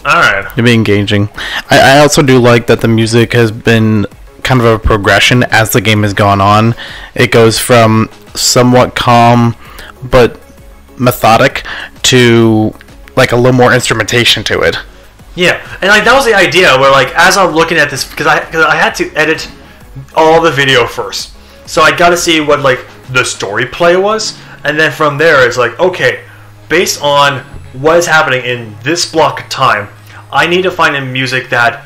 Alright. It'd be engaging. I also do like that the music has been kind of a progression as the game has gone on. It goes from somewhat calm but methodic to like a little more instrumentation to it. Yeah, and like that was the idea where like as I'm looking at this because I had to edit all the video first, so I got to see what like the story play was, and then from there it's like okay, based on what is happening in this block of time, I need to find a music that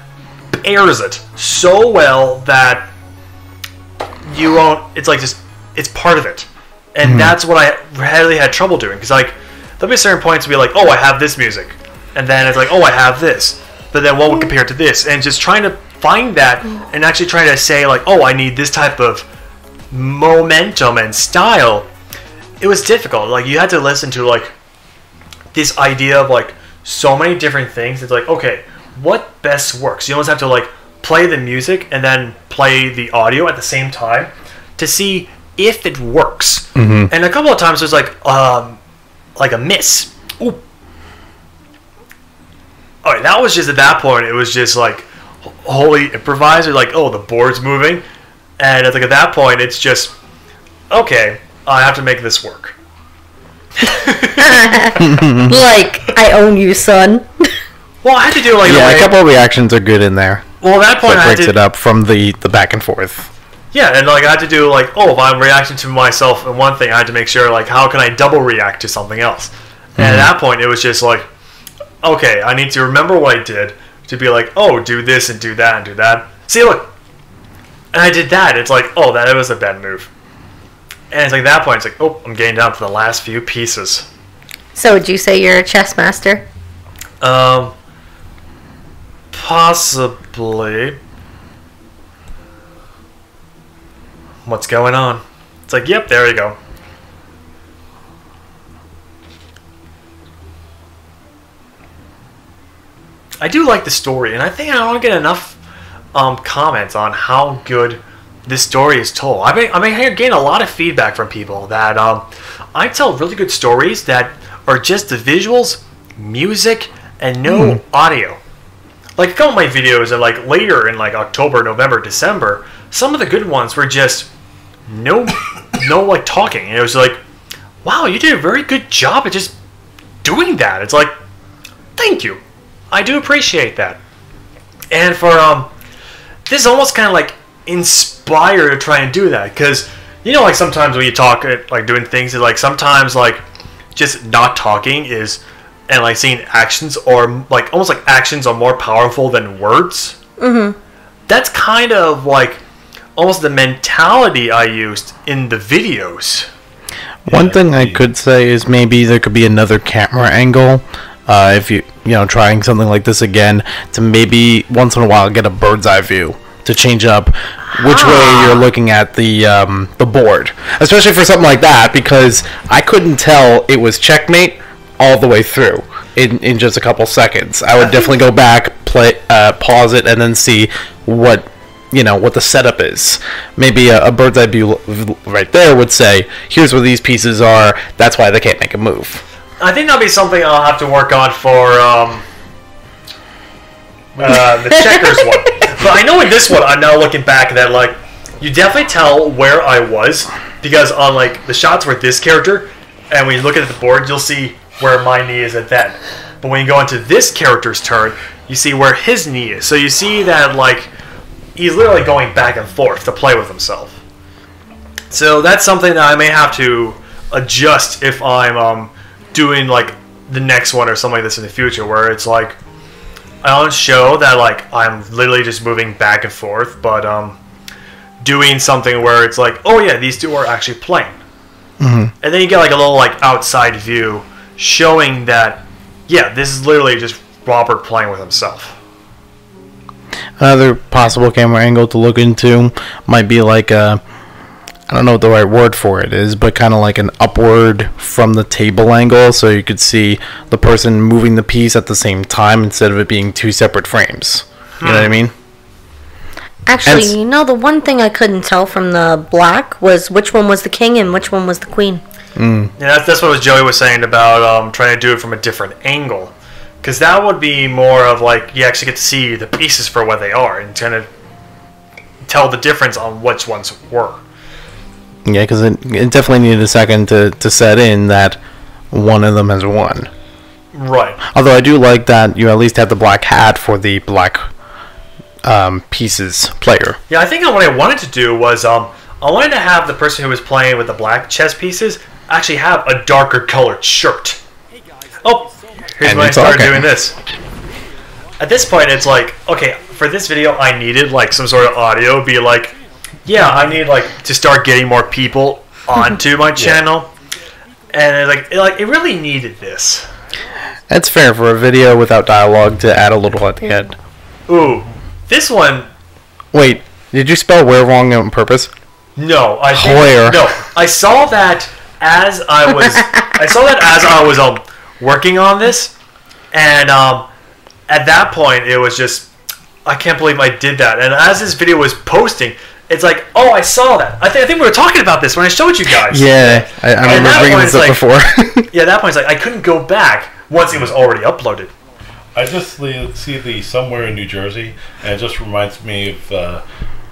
pairs it so well that you won't. It's like just it's part of it, and that's what I really had trouble doing because like there'll be certain points where be like, oh, I have this music. And then it's like, oh, I have this. But then what would compare to this? And just trying to find that and actually trying to say, like, oh, I need this type of momentum and style. It was difficult. Like, you had to listen to, like, this idea of, like, so many different things. It's like, okay, what best works? You almost have to, like, play the music and then play the audio at the same time to see if it works. And a couple of times there's, like a miss. Ooh. Alright, that was just at that point, it was just like wholly improvised, or like, oh, the board's moving. And it's like at that point, it's just, okay, I have to make this work. Like, I own you, son. Well, I had to do like, Yeah, the a way, couple of reactions are good in there. well, at that point, That I had breaks to, it up from the back and forth. yeah, and like I had to do like, oh, if I'm reacting to myself in one thing, I had to make sure, like, how can I double react to something else? And at that point, it was just like, okay, I need to remember what I did to be like, oh, do this and do that and do that. See, look. And I did that. It's like, oh, that was a bad move. And it's like at that point, it's like, oh, I'm getting down to the last few pieces. So would you say you're a chess master? Possibly. What's going on? It's like, yep, there you go. I do like the story, and I think I don't get enough comments on how good this story is told. I've been getting a lot of feedback from people that I tell really good stories that are just the visuals, music, and no audio. Like a couple of my videos are like later in like October, November, December. Some of the good ones were just no like talking. And it was like, wow, you did a very good job at just doing that. It's like, thank you. I do appreciate that. And for this is almost kind of like inspired to try and do that, because you know, like sometimes when you talk like doing things, like sometimes like just not talking is, and like seeing actions, or like almost like actions are more powerful than words. That's kind of like almost the mentality I used in the videos. One thing I could say is maybe there could be another camera angle. If you trying something like this again, to maybe once in a while get a bird's eye view to change up which way you're looking at the board, especially for something like that, because I couldn't tell it was checkmate all the way through in just a couple seconds. I would definitely go back, pause it, and then see what the setup is. Maybe a bird's eye view right there would say, here's where these pieces are, that's why they can't make a move. I think that'll be something I'll have to work on for the checkers one. But I know in this one, I'm now looking back that like you definitely tell where I was, because on like the shots with this character, and when you look at the board, you'll see where my knee is at that. But when you go into this character's turn, you see where his knee is. So you see that like he's literally going back and forth to play with himself. So that's something that I may have to adjust if I'm doing like the next one or something like this in the future, where it's like I don't show that like I'm literally just moving back and forth, but doing something where it's like, oh yeah, these two are actually playing. And then you get like a little like outside view showing that, yeah, this is literally just Robert playing with himself. Another possible camera angle to look into might be like I don't know what the right word for it is, but kind of like an upward from the table angle, so you could see the person moving the piece at the same time instead of it being two separate frames. You know what I mean? Actually, the one thing I couldn't tell from the black was which one was the king and which one was the queen. Yeah, that's what Joey was saying about trying to do it from a different angle. Because that would be more of like, you actually get to see the pieces for what they are and kind of tell the difference on which ones were. Yeah, because it definitely needed a second to set in that one of them has won. Right. Although I do like that you at least have the black hat for the black pieces player. Yeah, I think what I wanted to do was I wanted to have the person who was playing with the black chess pieces actually have a darker colored shirt. Oh, here's when I started doing this. At this point, it's like, okay, for this video, I needed like some sort of audio, be like, yeah, I need like to start getting more people onto my channel, and it really needed this. That's fair for a video without dialogue to add a little at the end. Ooh, this one. Wait, did you spell where wrong on purpose? No, I think, Where? no. I saw that as I was working on this, and at that point it was just, I can't believe I did that. And as this video was posting, it's like, oh, I saw that. I think we were talking about this when I showed you guys. Yeah, I remember bringing this up before. Yeah, at that point, it's like I couldn't go back once it was already uploaded. I just see the somewhere in New Jersey, and it just reminds me of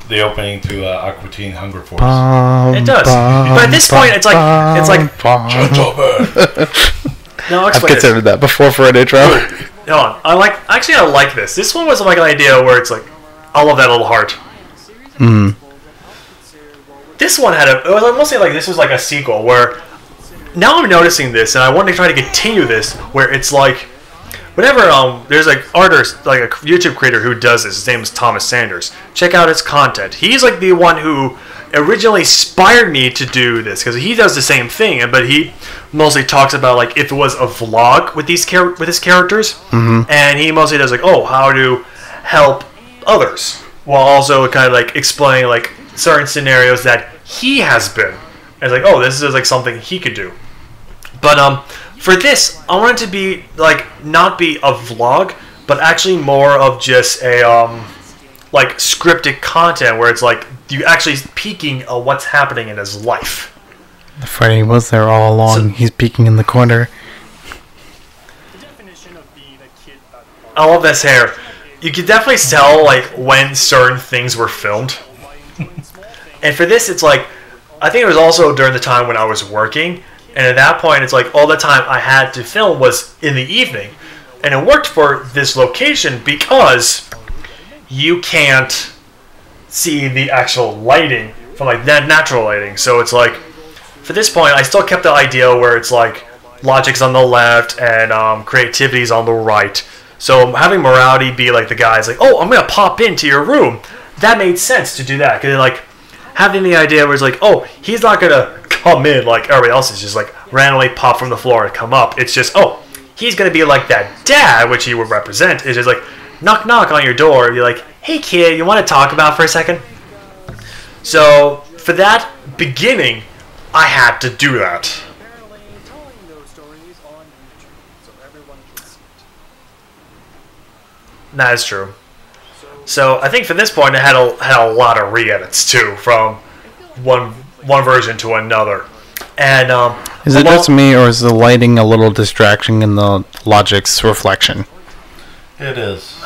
the opening to Aqua Teen Hunger Force. It does, but at this point, it's like. No, I've considered that before for an intro. No, I like this. This one was like an idea where it's like, I love that little heart. This one it was mostly like this was like a sequel where now I'm noticing this, and I want to try to continue this where it's like whenever there's like artist, like a YouTube creator who does this. His name is Thomas Sanders. Check out his content. He's like the one who originally inspired me to do this, because he does the same thing, but he mostly talks about like if it was a vlog with his characters, and he mostly does like, oh, how to help others, while also kind of like explaining like certain scenarios that he has been. And it's like, oh, this is like something he could do. But for this, I want it to be like not be a vlog, but actually more of just a like scripted content where it's like you actually peeking on what's happening in his life. Freddy was there all along. So, he's peeking in the corner. I love this hair. You can definitely tell like when certain things were filmed. And for this, it's like, I think it was also during the time when I was working. And at that point, it's like all the time I had to film was in the evening. And it worked for this location because you can't see the actual lighting from like that natural lighting. So it's like, for this point, I still kept the idea where it's like logic's on the left and creativity's on the right. So having morality be like the guy's like, oh, I'm gonna pop into your room. That made sense to do that because like having the idea where it's like, oh, he's not gonna come in like everybody else is just like randomly pop from the floor and come up. It's just, oh, he's gonna be like that dad, which he would represent. It's just like knock knock on your door and be like, hey kid, you want to talk about for a second? So for that beginning, I had to do that. That is true. So I think for this point, it had a lot of re-edits too, from one version to another. And is it just me, or is the lighting a little distraction in the Logic's reflection? It is.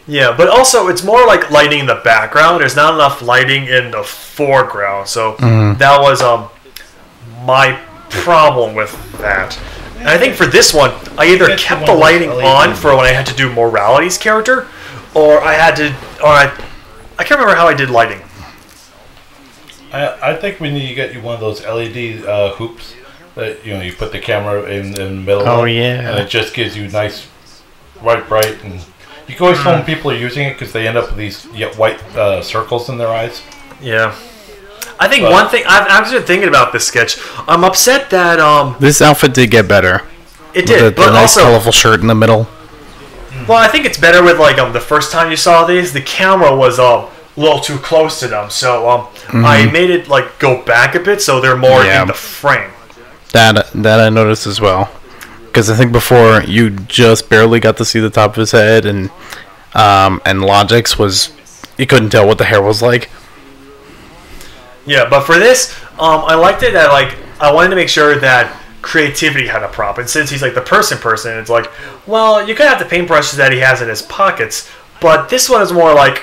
Yeah, but also it's more like lighting in the background. There's not enough lighting in the foreground, so that was my problem with that. And I think for this one, I either kept the lighting on for when I had to do Morality's character, or I had to, or I can't remember how I did lighting. I think we need to get you one of those LED hoops that you put the camera in the middle. Oh of, yeah, and it just gives you nice, bright, and you can always tell when people are using it because they end up with these white circles in their eyes. Yeah. I think one thing I've been thinking about this sketch. I'm upset that this outfit did get better. It did, but the nice also colorful shirt in the middle. Well, I think it's better with like the first time you saw these, the camera was a little too close to them, so I made it like go back a bit so they're more in the frame. That I noticed as well, because I think before you just barely got to see the top of his head, and Logic's was, you couldn't tell what the hair was like. Yeah, but for this, I liked it that like I wanted to make sure that creativity had a prop, and since he's like the person, it's like, well, you could have the paintbrushes that he has in his pockets, but this one is more like,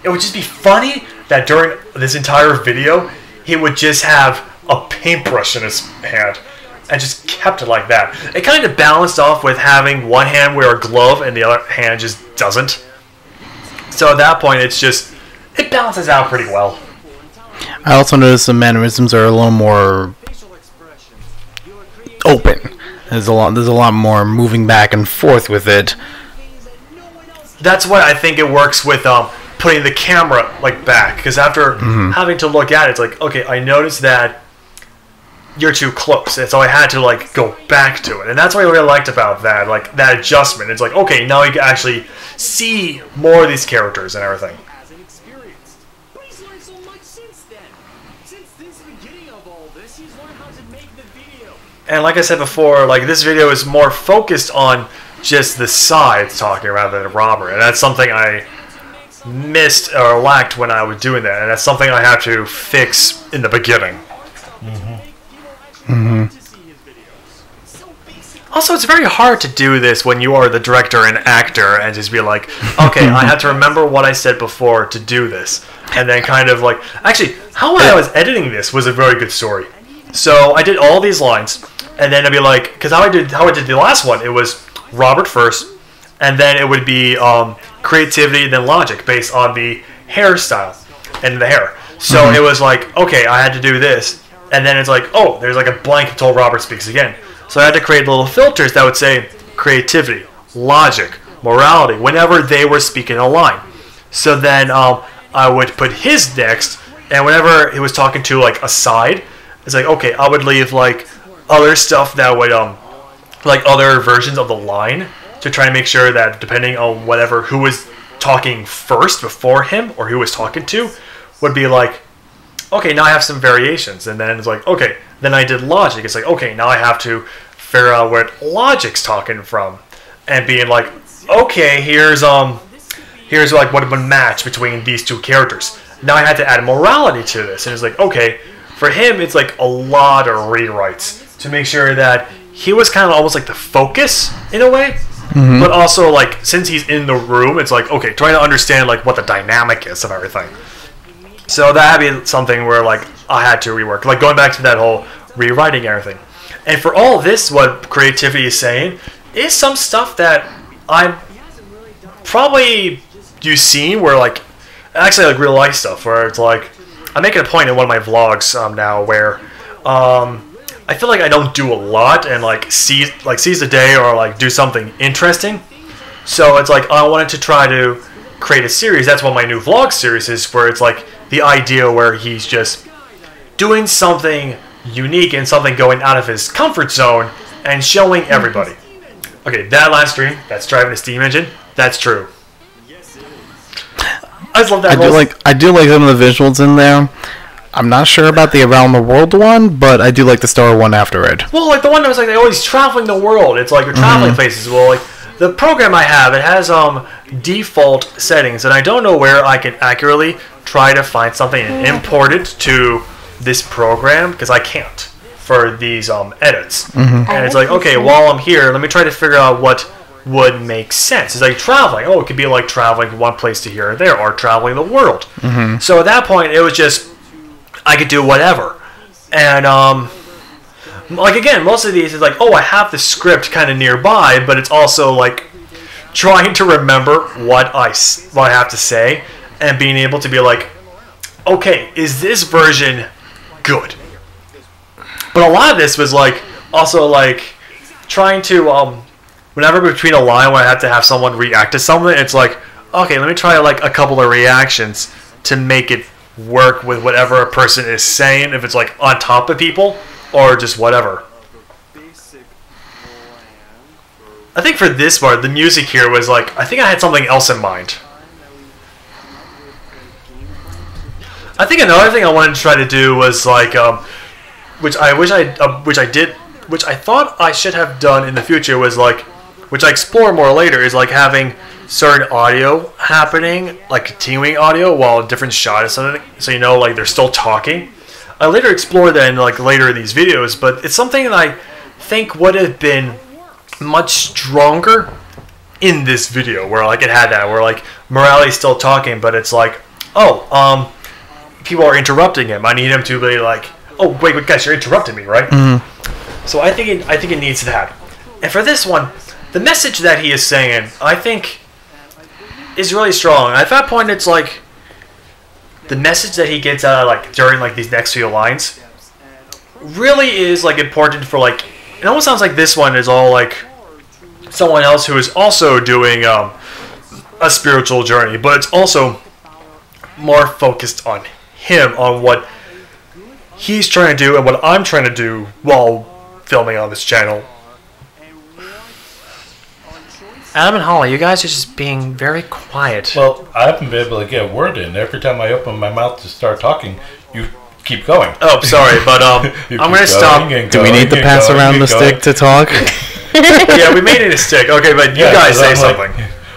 it would just be funny that during this entire video, he would just have a paintbrush in his hand, and just kept it like that. It kind of balanced off with having one hand wear a glove and the other hand just doesn't. So at that point, it's just, it balances out pretty well. I also noticed the mannerisms are a little more open. There's a lot more moving back and forth with it. That's why I think it works with putting the camera like back, because after having to look at it, it's like, okay, I noticed that you're too close, and so I had to like go back to it, and that's what I really liked about that, like that adjustment. It's like, okay, now you can actually see more of these characters and everything. And like I said before, like this video is more focused on just the sides talking rather than Robert, and that's something I missed or lacked when I was doing that, and that's something I have to fix in the beginning. Also, it's very hard to do this when you are the director and actor and just be like, okay, I have to remember what I said before to do this, and then kind of like, actually, how I was editing this was a very good story. So I did all these lines, and then I'd be like, because how I did the last one, it was Robert first, and then it would be creativity, then logic based on the hairstyle and the hair. So it was like, okay, I had to do this, and then it's like, oh, there's like a blank until Robert speaks again. So I had to create little filters that would say creativity, logic, morality, whenever they were speaking a line. So then I would put his next, and whenever he was talking to like a side, it's like, okay, I would leave like other stuff that would like other versions of the line to try and make sure that depending on whatever who was talking first before him or who was talking to would be like, okay, now I have some variations. And then it's like, okay, then I did logic. It's like, okay, now I have to figure out where logic's talking from and being like, okay, here's here's like what would match between these two characters. Now I had to add morality to this, and it's like, okay, for him it's like a lot of rewrites to make sure that he was kind of almost like the focus in a way, but also like since he's in the room, it's like, okay, trying to understand like what the dynamic is of everything. So that had to be something where like I had to rework, like going back to that whole rewriting everything. And for all this, what creativity is saying is some stuff that I'm probably you've seen where like actually like real life stuff where it's like I'm making a point in one of my vlogs now where I feel like I don't do a lot and like seize the day or like do something interesting. So it's like I wanted to try to create a series. That's what my new vlog series is, where it's like the idea where he's just doing something unique and something going out of his comfort zone and showing everybody. Okay, that last stream, that's driving a steam engine. That's true. I just love that. I do like some of the visuals in there. I'm not sure about the around the world one, but I do like the Star one after it. Well, like the one that was like, oh, he's traveling the world. It's like you're traveling places. Well, like the program I have, it has default settings, and I don't know where I can accurately try to find something and import it to this program because I can't for these edits. And it's like, okay, while I'm here, let me try to figure out what would make sense. It's like traveling. Oh, it could be like traveling from one place to here or there, or traveling the world. So at that point, it was just I could do whatever. And like again, most of these is like, oh, I have the script kind of nearby, but it's also like trying to remember what I have to say and being able to be like, okay, is this version good? But a lot of this was like also like trying to whenever between a line where I have to have someone react to something, it's like, okay, let me try like a couple of reactions to make it work with whatever a person is saying, if it's like on top of people or just whatever. I think for this part, the music here was like, I think I had something else in mind. I think another thing I wanted to try to do was like, which I thought I should have done in the future was like, which I explore more later, is like having certain audio happening, like continuing audio while a different shot is something, so you know like they're still talking. I later explored that in like later in these videos, but it's something that I think would have been much stronger in this video, where like it had that, where like Morali's still talking, but it's like, oh, people are interrupting him. I need him to be like, oh wait, guys, you're interrupting me, right? So I think it needs that. And for this one, the message that he is saying, I think, is really strong. At that point, it's like the message that he gets out of, like during like these next few lines really is like important for like. It almost sounds like this one is all like someone else who is also doing a spiritual journey, but it's also more focused on him, on what he's trying to do and what I'm trying to do while filming on this channel. Adam and Holly, you guys are just being very quiet. Well, I haven't been able to get a word in. Every time I open my mouth to start talking, you keep going. Oh, sorry, but I'm going to stop. Do we need to pass around the stick to talk? Yeah, we made it a stick. Okay, but you guys say something.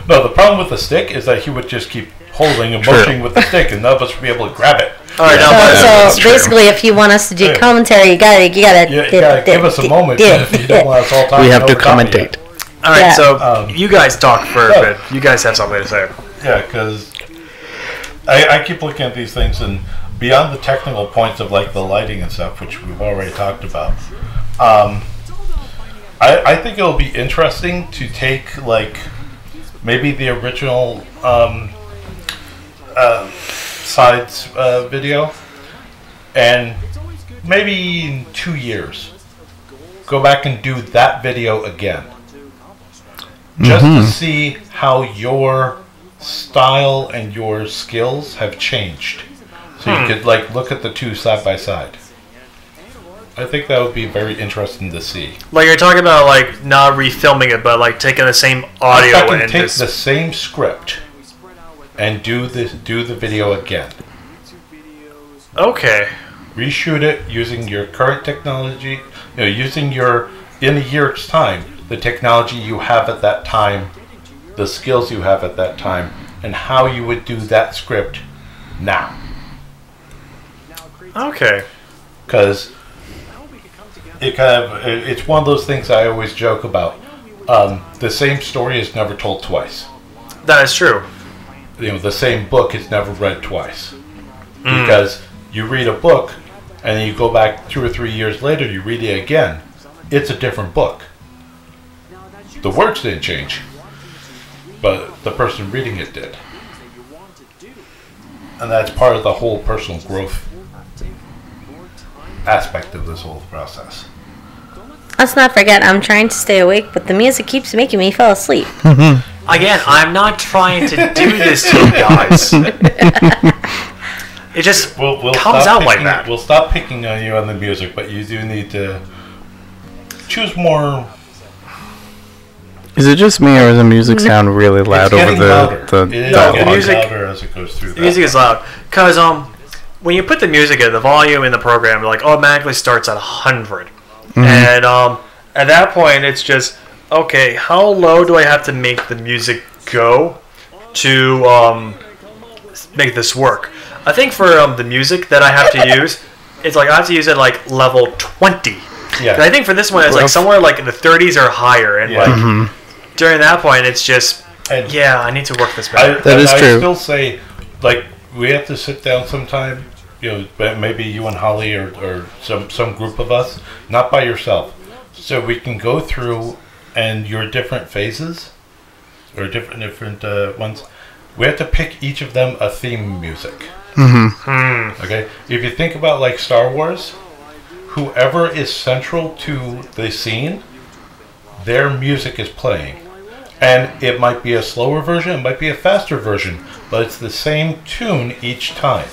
No, the problem with the stick is that he would just keep holding and motioning with the stick, and none of us would be able to grab it. All right, so basically, if you want us to do commentary, you gotta give us a moment. If you don't want us all talking, we have to commentate. All right, so you guys talk for a bit. You guys have something to say. Yeah, because I keep looking at these things, and beyond the technical points of like the lighting and stuff, which we've already talked about, I think it'll be interesting to take like maybe the original sides video, and maybe in 2 years go back and do that video again. Just to see how your style and your skills have changed. So you could like look at the two side by side. I think that would be very interesting to see. Like you're talking about like not refilming it, but like taking the same audio I can and take just the same script and do the video again. Okay. Reshoot it using your current technology, using your in a year's time, the technology you have at that time, the skills you have at that time, and how you would do that script now. Okay. Because it's one of those things I always joke about. The same story is never told twice. That is true. The same book is never read twice. Because you read a book, and then you go back 2 or 3 years later, you read it again. It's a different book. The words didn't change, but the person reading it did. And that's part of the whole personal growth aspect of this whole process. Let's not forget, I'm trying to stay awake, but the music keeps making me fall asleep. Again, I'm not trying to do this to you guys. It just comes out like that. We'll stop picking on you on the music, but you do need to choose more. Is it just me, or does the music sound really loud over the dialogue? music Louder as it goes through. The music is loud because when you put the music in, the volume in the program like automatically starts at 100, and at that point it's just okay. How low do I have to make the music go to make this work? I think for the music that I have to use, it's like I have to use it like level 20. Yeah. I think for this one it's like somewhere like in the 30s or higher, and like during that point it's just I need to work this better. That is true. I still say, like, we have to sit down sometime. Maybe you and Holly or some group of us, not by yourself, so we can go through and your different phases or different ones. We have to pick each of them a theme music. Okay, if you think about like Star Wars, whoever is central to the scene, their music is playing, and it might be a slower version, it might be a faster version, but it's the same tune each time.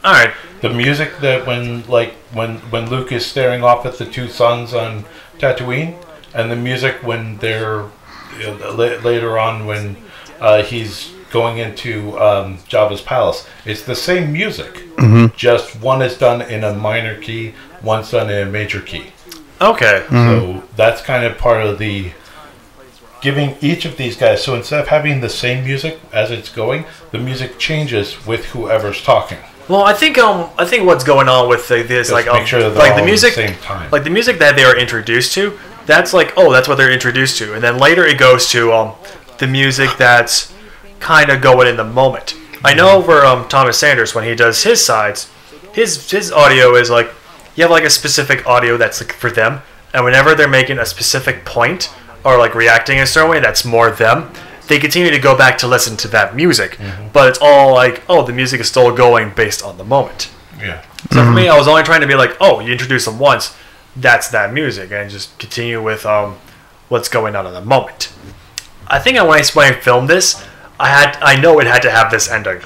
All right. The music that when Luke is staring off at the two suns on Tatooine, and the music when they're later on when he's going into Jabba's palace, it's the same music. Just one is done in a minor key, one's done in a major key. Okay. So that's kind of part of the giving each of these guys. So instead of having the same music as it's going, the music changes with whoever's talking. Well, I think what's going on with this, like, make sure that like they're the music, all at the same time. like the music that they are introduced to, that's like, that's what they're introduced to, and then later it goes to the music that's kind of going in the moment. I know for Thomas Sanders, when he does his sides, his audio is like, you have like a specific audio that's like for them, and whenever they're making a specific point or like reacting in a certain way, that's more them. They continue to go back to listen to that music, but it's all like, the music is still going based on the moment. Yeah. So for me, I was only trying to be like, you introduce them once, that's that music, and just continue with what's going on in the moment. I think when I filmed this, I know it had to have this ending.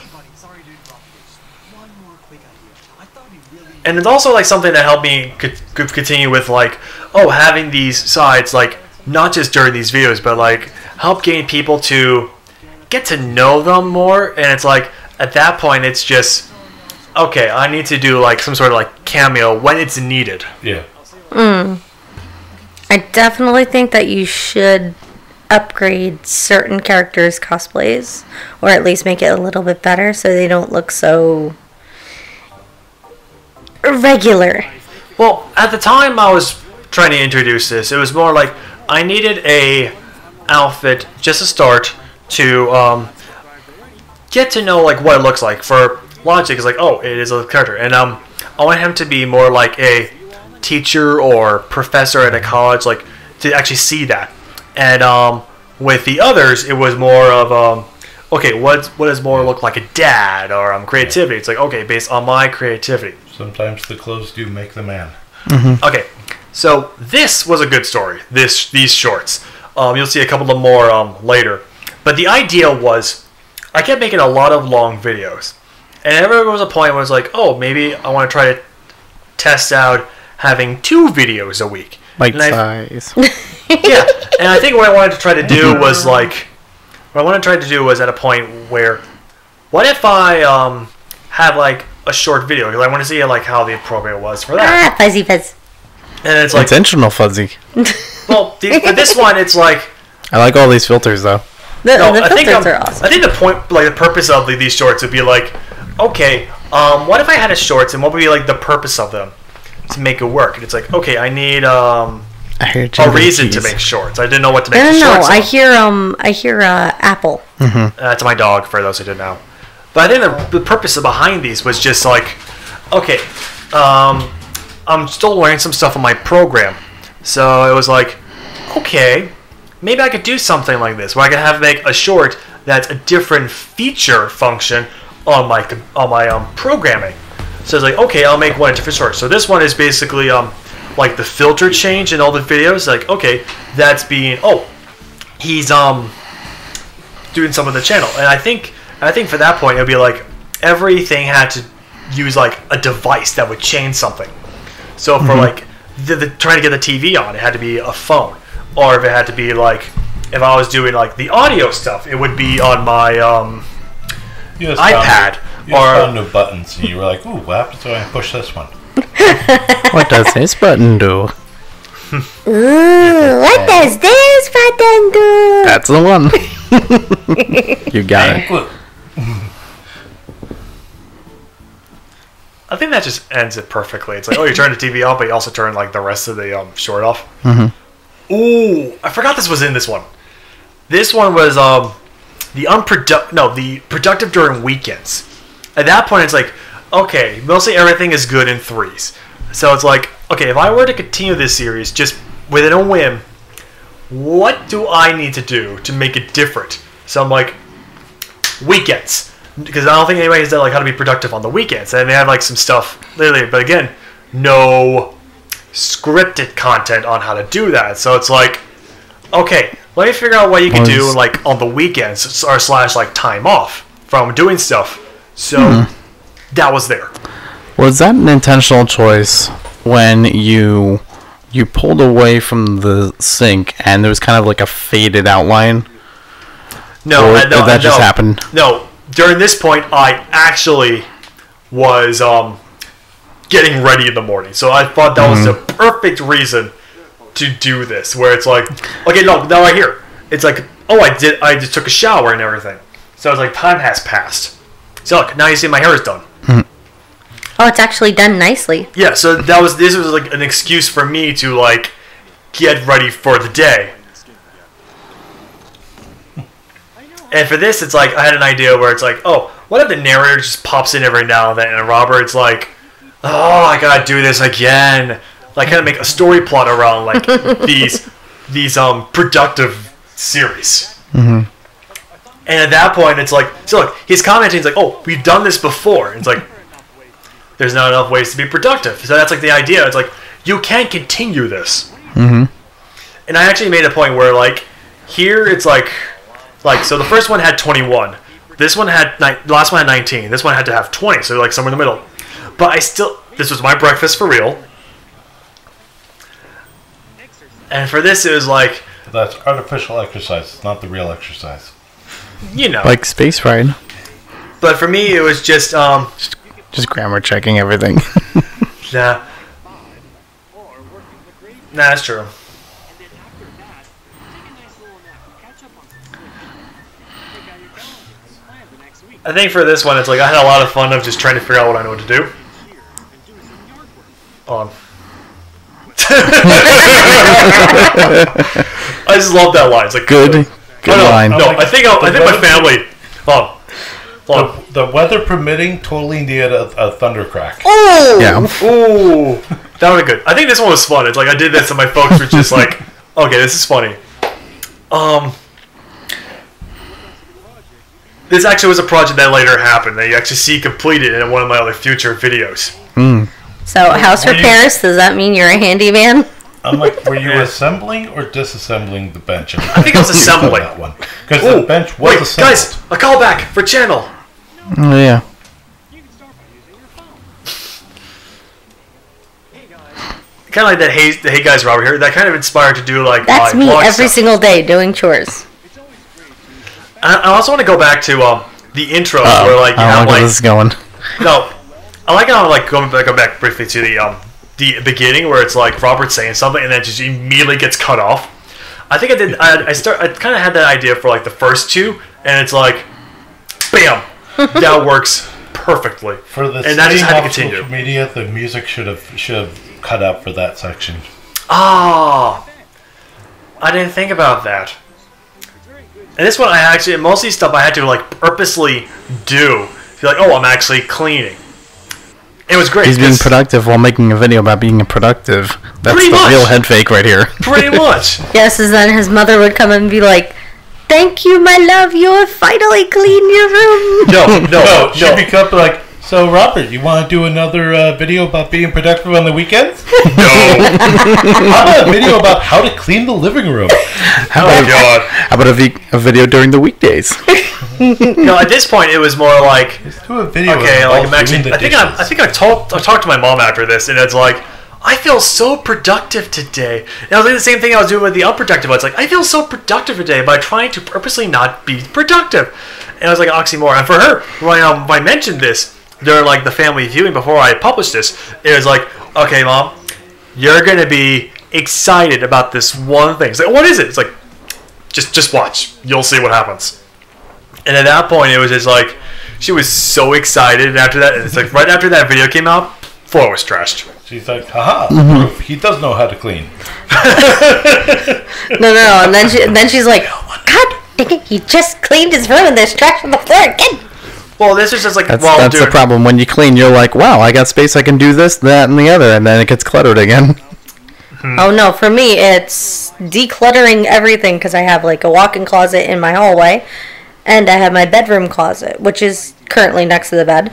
And it's also like something that helped me continue with like, having these sides, like not just during these videos, but like help getting people to get to know them more. And it's like at that point, it's just okay. I need to do like some sort of like cameo when it's needed. Yeah. I definitely think that you should upgrade certain characters' cosplays, or at least make it a little bit better so they don't look so irregular. Well, at the time I was trying to introduce this, it was more like I needed a outfit just to start to get to know like what it looks like. For Logic is like, it is a character, and I want him to be more like a teacher or professor at a college, like to actually see that. And with the others, it was more of what does more look like a dad or creativity. It's like based on my creativity. Sometimes the clothes do make the man. Okay, so this was a good story. These shorts. You'll see a couple of more later. But the idea was, I kept making a lot of long videos, and there was a point where I was like, maybe I want to try to test out having 2 videos a week. Like size. Yeah, and I think what I wanted to try to do was at a point where, what if I have like a short video, because I want to see like how the appropriate was for that. Fuzzy fuzz. And it's like intentional fuzzy. Well, for this one, it's like I like all these filters though. The I think filters are awesome. I think the point, like the purpose of these shorts would be like, okay, what if I had a shorts and what would be like the purpose of them to make it work? And it's like, okay, I need a reason to make shorts. I didn't know what to make. No. I hear Apple. That's my dog. For those who didn't know, but I think the purpose behind these was just like, okay, I'm still learning some stuff on my program, so it was like, okay, maybe I could do something like this where I could make a short that's a different feature function on my programming. So it's like, okay, I'll make one different short. So this one is basically like the filter change in all the videos. Like, okay, that's being he's doing some of the channel, and I think for that point it'd be like everything had to use like a device that would change something. So for like trying to get the TV on, it had to be a phone, or if it had to be like if I was doing like the audio stuff, it would be on my iPad. You found new buttons, and you were like, "Ooh, what happens when I push this one?" What does this button do? Ooh, what does this button do? That's the one. You got it. I think that just ends it perfectly. It's like, oh, you turn the TV on, but you also turn like the rest of the short off. Ooh, I forgot this was in this one. This one was the productive during weekends. At that point, it's like, okay, mostly everything is good in threes. So it's like, okay, if I were to continue this series just within a whim, what do I need to do to make it different? So I'm like, weekends. Because I don't think anybody has done like how to be productive on the weekends. And they have like some stuff later, but again, no scripted content on how to do that. So it's like, okay, let me figure out what you can do like on the weekends or / like time off from doing stuff. So that was there. Was that an intentional choice when you pulled away from the sync and there was kind of like a faded outline? No, that just happened? No. During this point, I actually was getting ready in the morning. So I thought that was the perfect reason to do this. Where it's like, okay, no, now right here. It's like, oh, I just took a shower and everything. So it's like, time has passed. So look, now you see my hair is done. Oh, it's actually done nicely. Yeah, so this was like an excuse for me to like get ready for the day. And for this, it's like, I had an idea where it's like, oh, what if the narrator just pops in every now and then, and Robert's like, oh, I gotta do this again. Like, kind of make a story plot around, like, these productive series. And at that point, it's like, so look, he's commenting, he's like, oh, we've done this before. And it's like, there's not enough ways to be productive. So that's like the idea. It's like, you can't continue this. And I actually made a point where, like, here it's like, so the first one had 21. This one had, the last one had 19. This one had to have 20, so like somewhere in the middle. But this was my breakfast for real. And for this, it was like... That's artificial exercise. It's not the real exercise. You know. Like Space Ride. But for me, it was just... Just grammar checking everything. Nah, that's true. I think for this one, it's like I had a lot of fun of just trying to figure out what I know what to do. I just love that line. It's like good line. No, I think my family. The weather permitting, totally needed a thunder crack. Oh, yeah. Ooh, that would be good. I think this one was fun. It's like I did this, and my folks were just like, "Okay, this is funny." This actually was a project that later happened. That you actually see completed in one of my other future videos. So, house repairs, does that mean you're a handyman? I'm like, were you assembling or disassembling the bench? I think I was assembling that one. Because the bench was assembled. Guys, a callback for channel. Oh, yeah. Kind of like that Hey Guys Robert here. That kind of inspired to do like That's me every stuff. single day doing chures. I also want to go back to the intro where like you have like this is going. No, I like how like go back briefly to the beginning where it's like Robert saying something and then just immediately gets cut off. I think I did. I kind of had that idea for like the first two, and it's like, bam, that works perfectly. For the and that just had to setting continue. off social media, the music should have cut out for that section. Ah, I didn't think about that. And this one, I actually mostly stuff I had to like purposely do. Feel like, oh, I'm actually cleaning. It was great. He's being productive while making a video about being productive. That's Pretty the much. real head fake right here. Pretty much. Yes, and then his mother would come and be like, "Thank you, my love. You have finally cleaned your room." No. She'd be up like, so Robert, you want to do another video about being productive on the weekends? No. How about a video about how to clean the living room? How Oh about, God. how about a video during the weekdays? No, at this point, it was more like, Let's do a video. okay, like I'm about actually. doing the I think I talked to my mom after this, and it's like, I feel so productive today. And I was like the same thing I was doing with the unproductive. It's like I feel so productive today by trying to purposely not be productive. And I was like oxymoron. And for her, when I mentioned this during like the family viewing before I published this, it was like, okay, Mom, you're gonna be excited about this one thing. It's like, what is it? It's like, just watch. You'll see what happens. And at that point, it was just like, she was so excited. And after that, it's like right after that video came out, floor was trashed. She's like, haha, proof. He does know how to clean. No. And then she's like, "God dang it, he just cleaned his room and there's trash on the floor again." Well, this is just like, That's, well, that's dude, the problem. When you clean, you're like, wow, I got space, I can do this, that, and the other, and then it gets cluttered again. Oh no, for me it's decluttering everything because I have like a walk-in closet in my hallway, and I have my bedroom closet, which is currently next to the bed.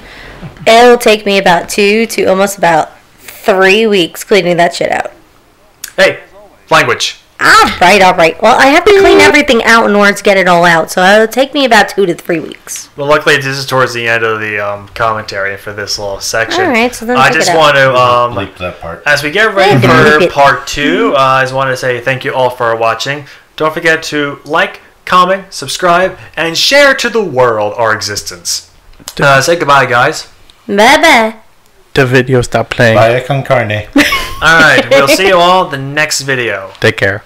It'll take me about 2 to almost about 3 weeks cleaning that shit out. hey, language. All right. Well, I have to clean everything out in order to get it all out, so it'll take me about 2 to 3 weeks. Well, luckily, this is towards the end of the commentary for this little section. All right, so then I take just it out. want to, Bleep that part. as we get ready Yeah, for bleep it. part 2, I just want to say thank you all for watching. Don't forget to like, comment, subscribe, and share to the world our existence. Say goodbye, guys. Bye-bye. The video stopped playing. Vaya con carne. All right, we'll see you all in the next video. Take care.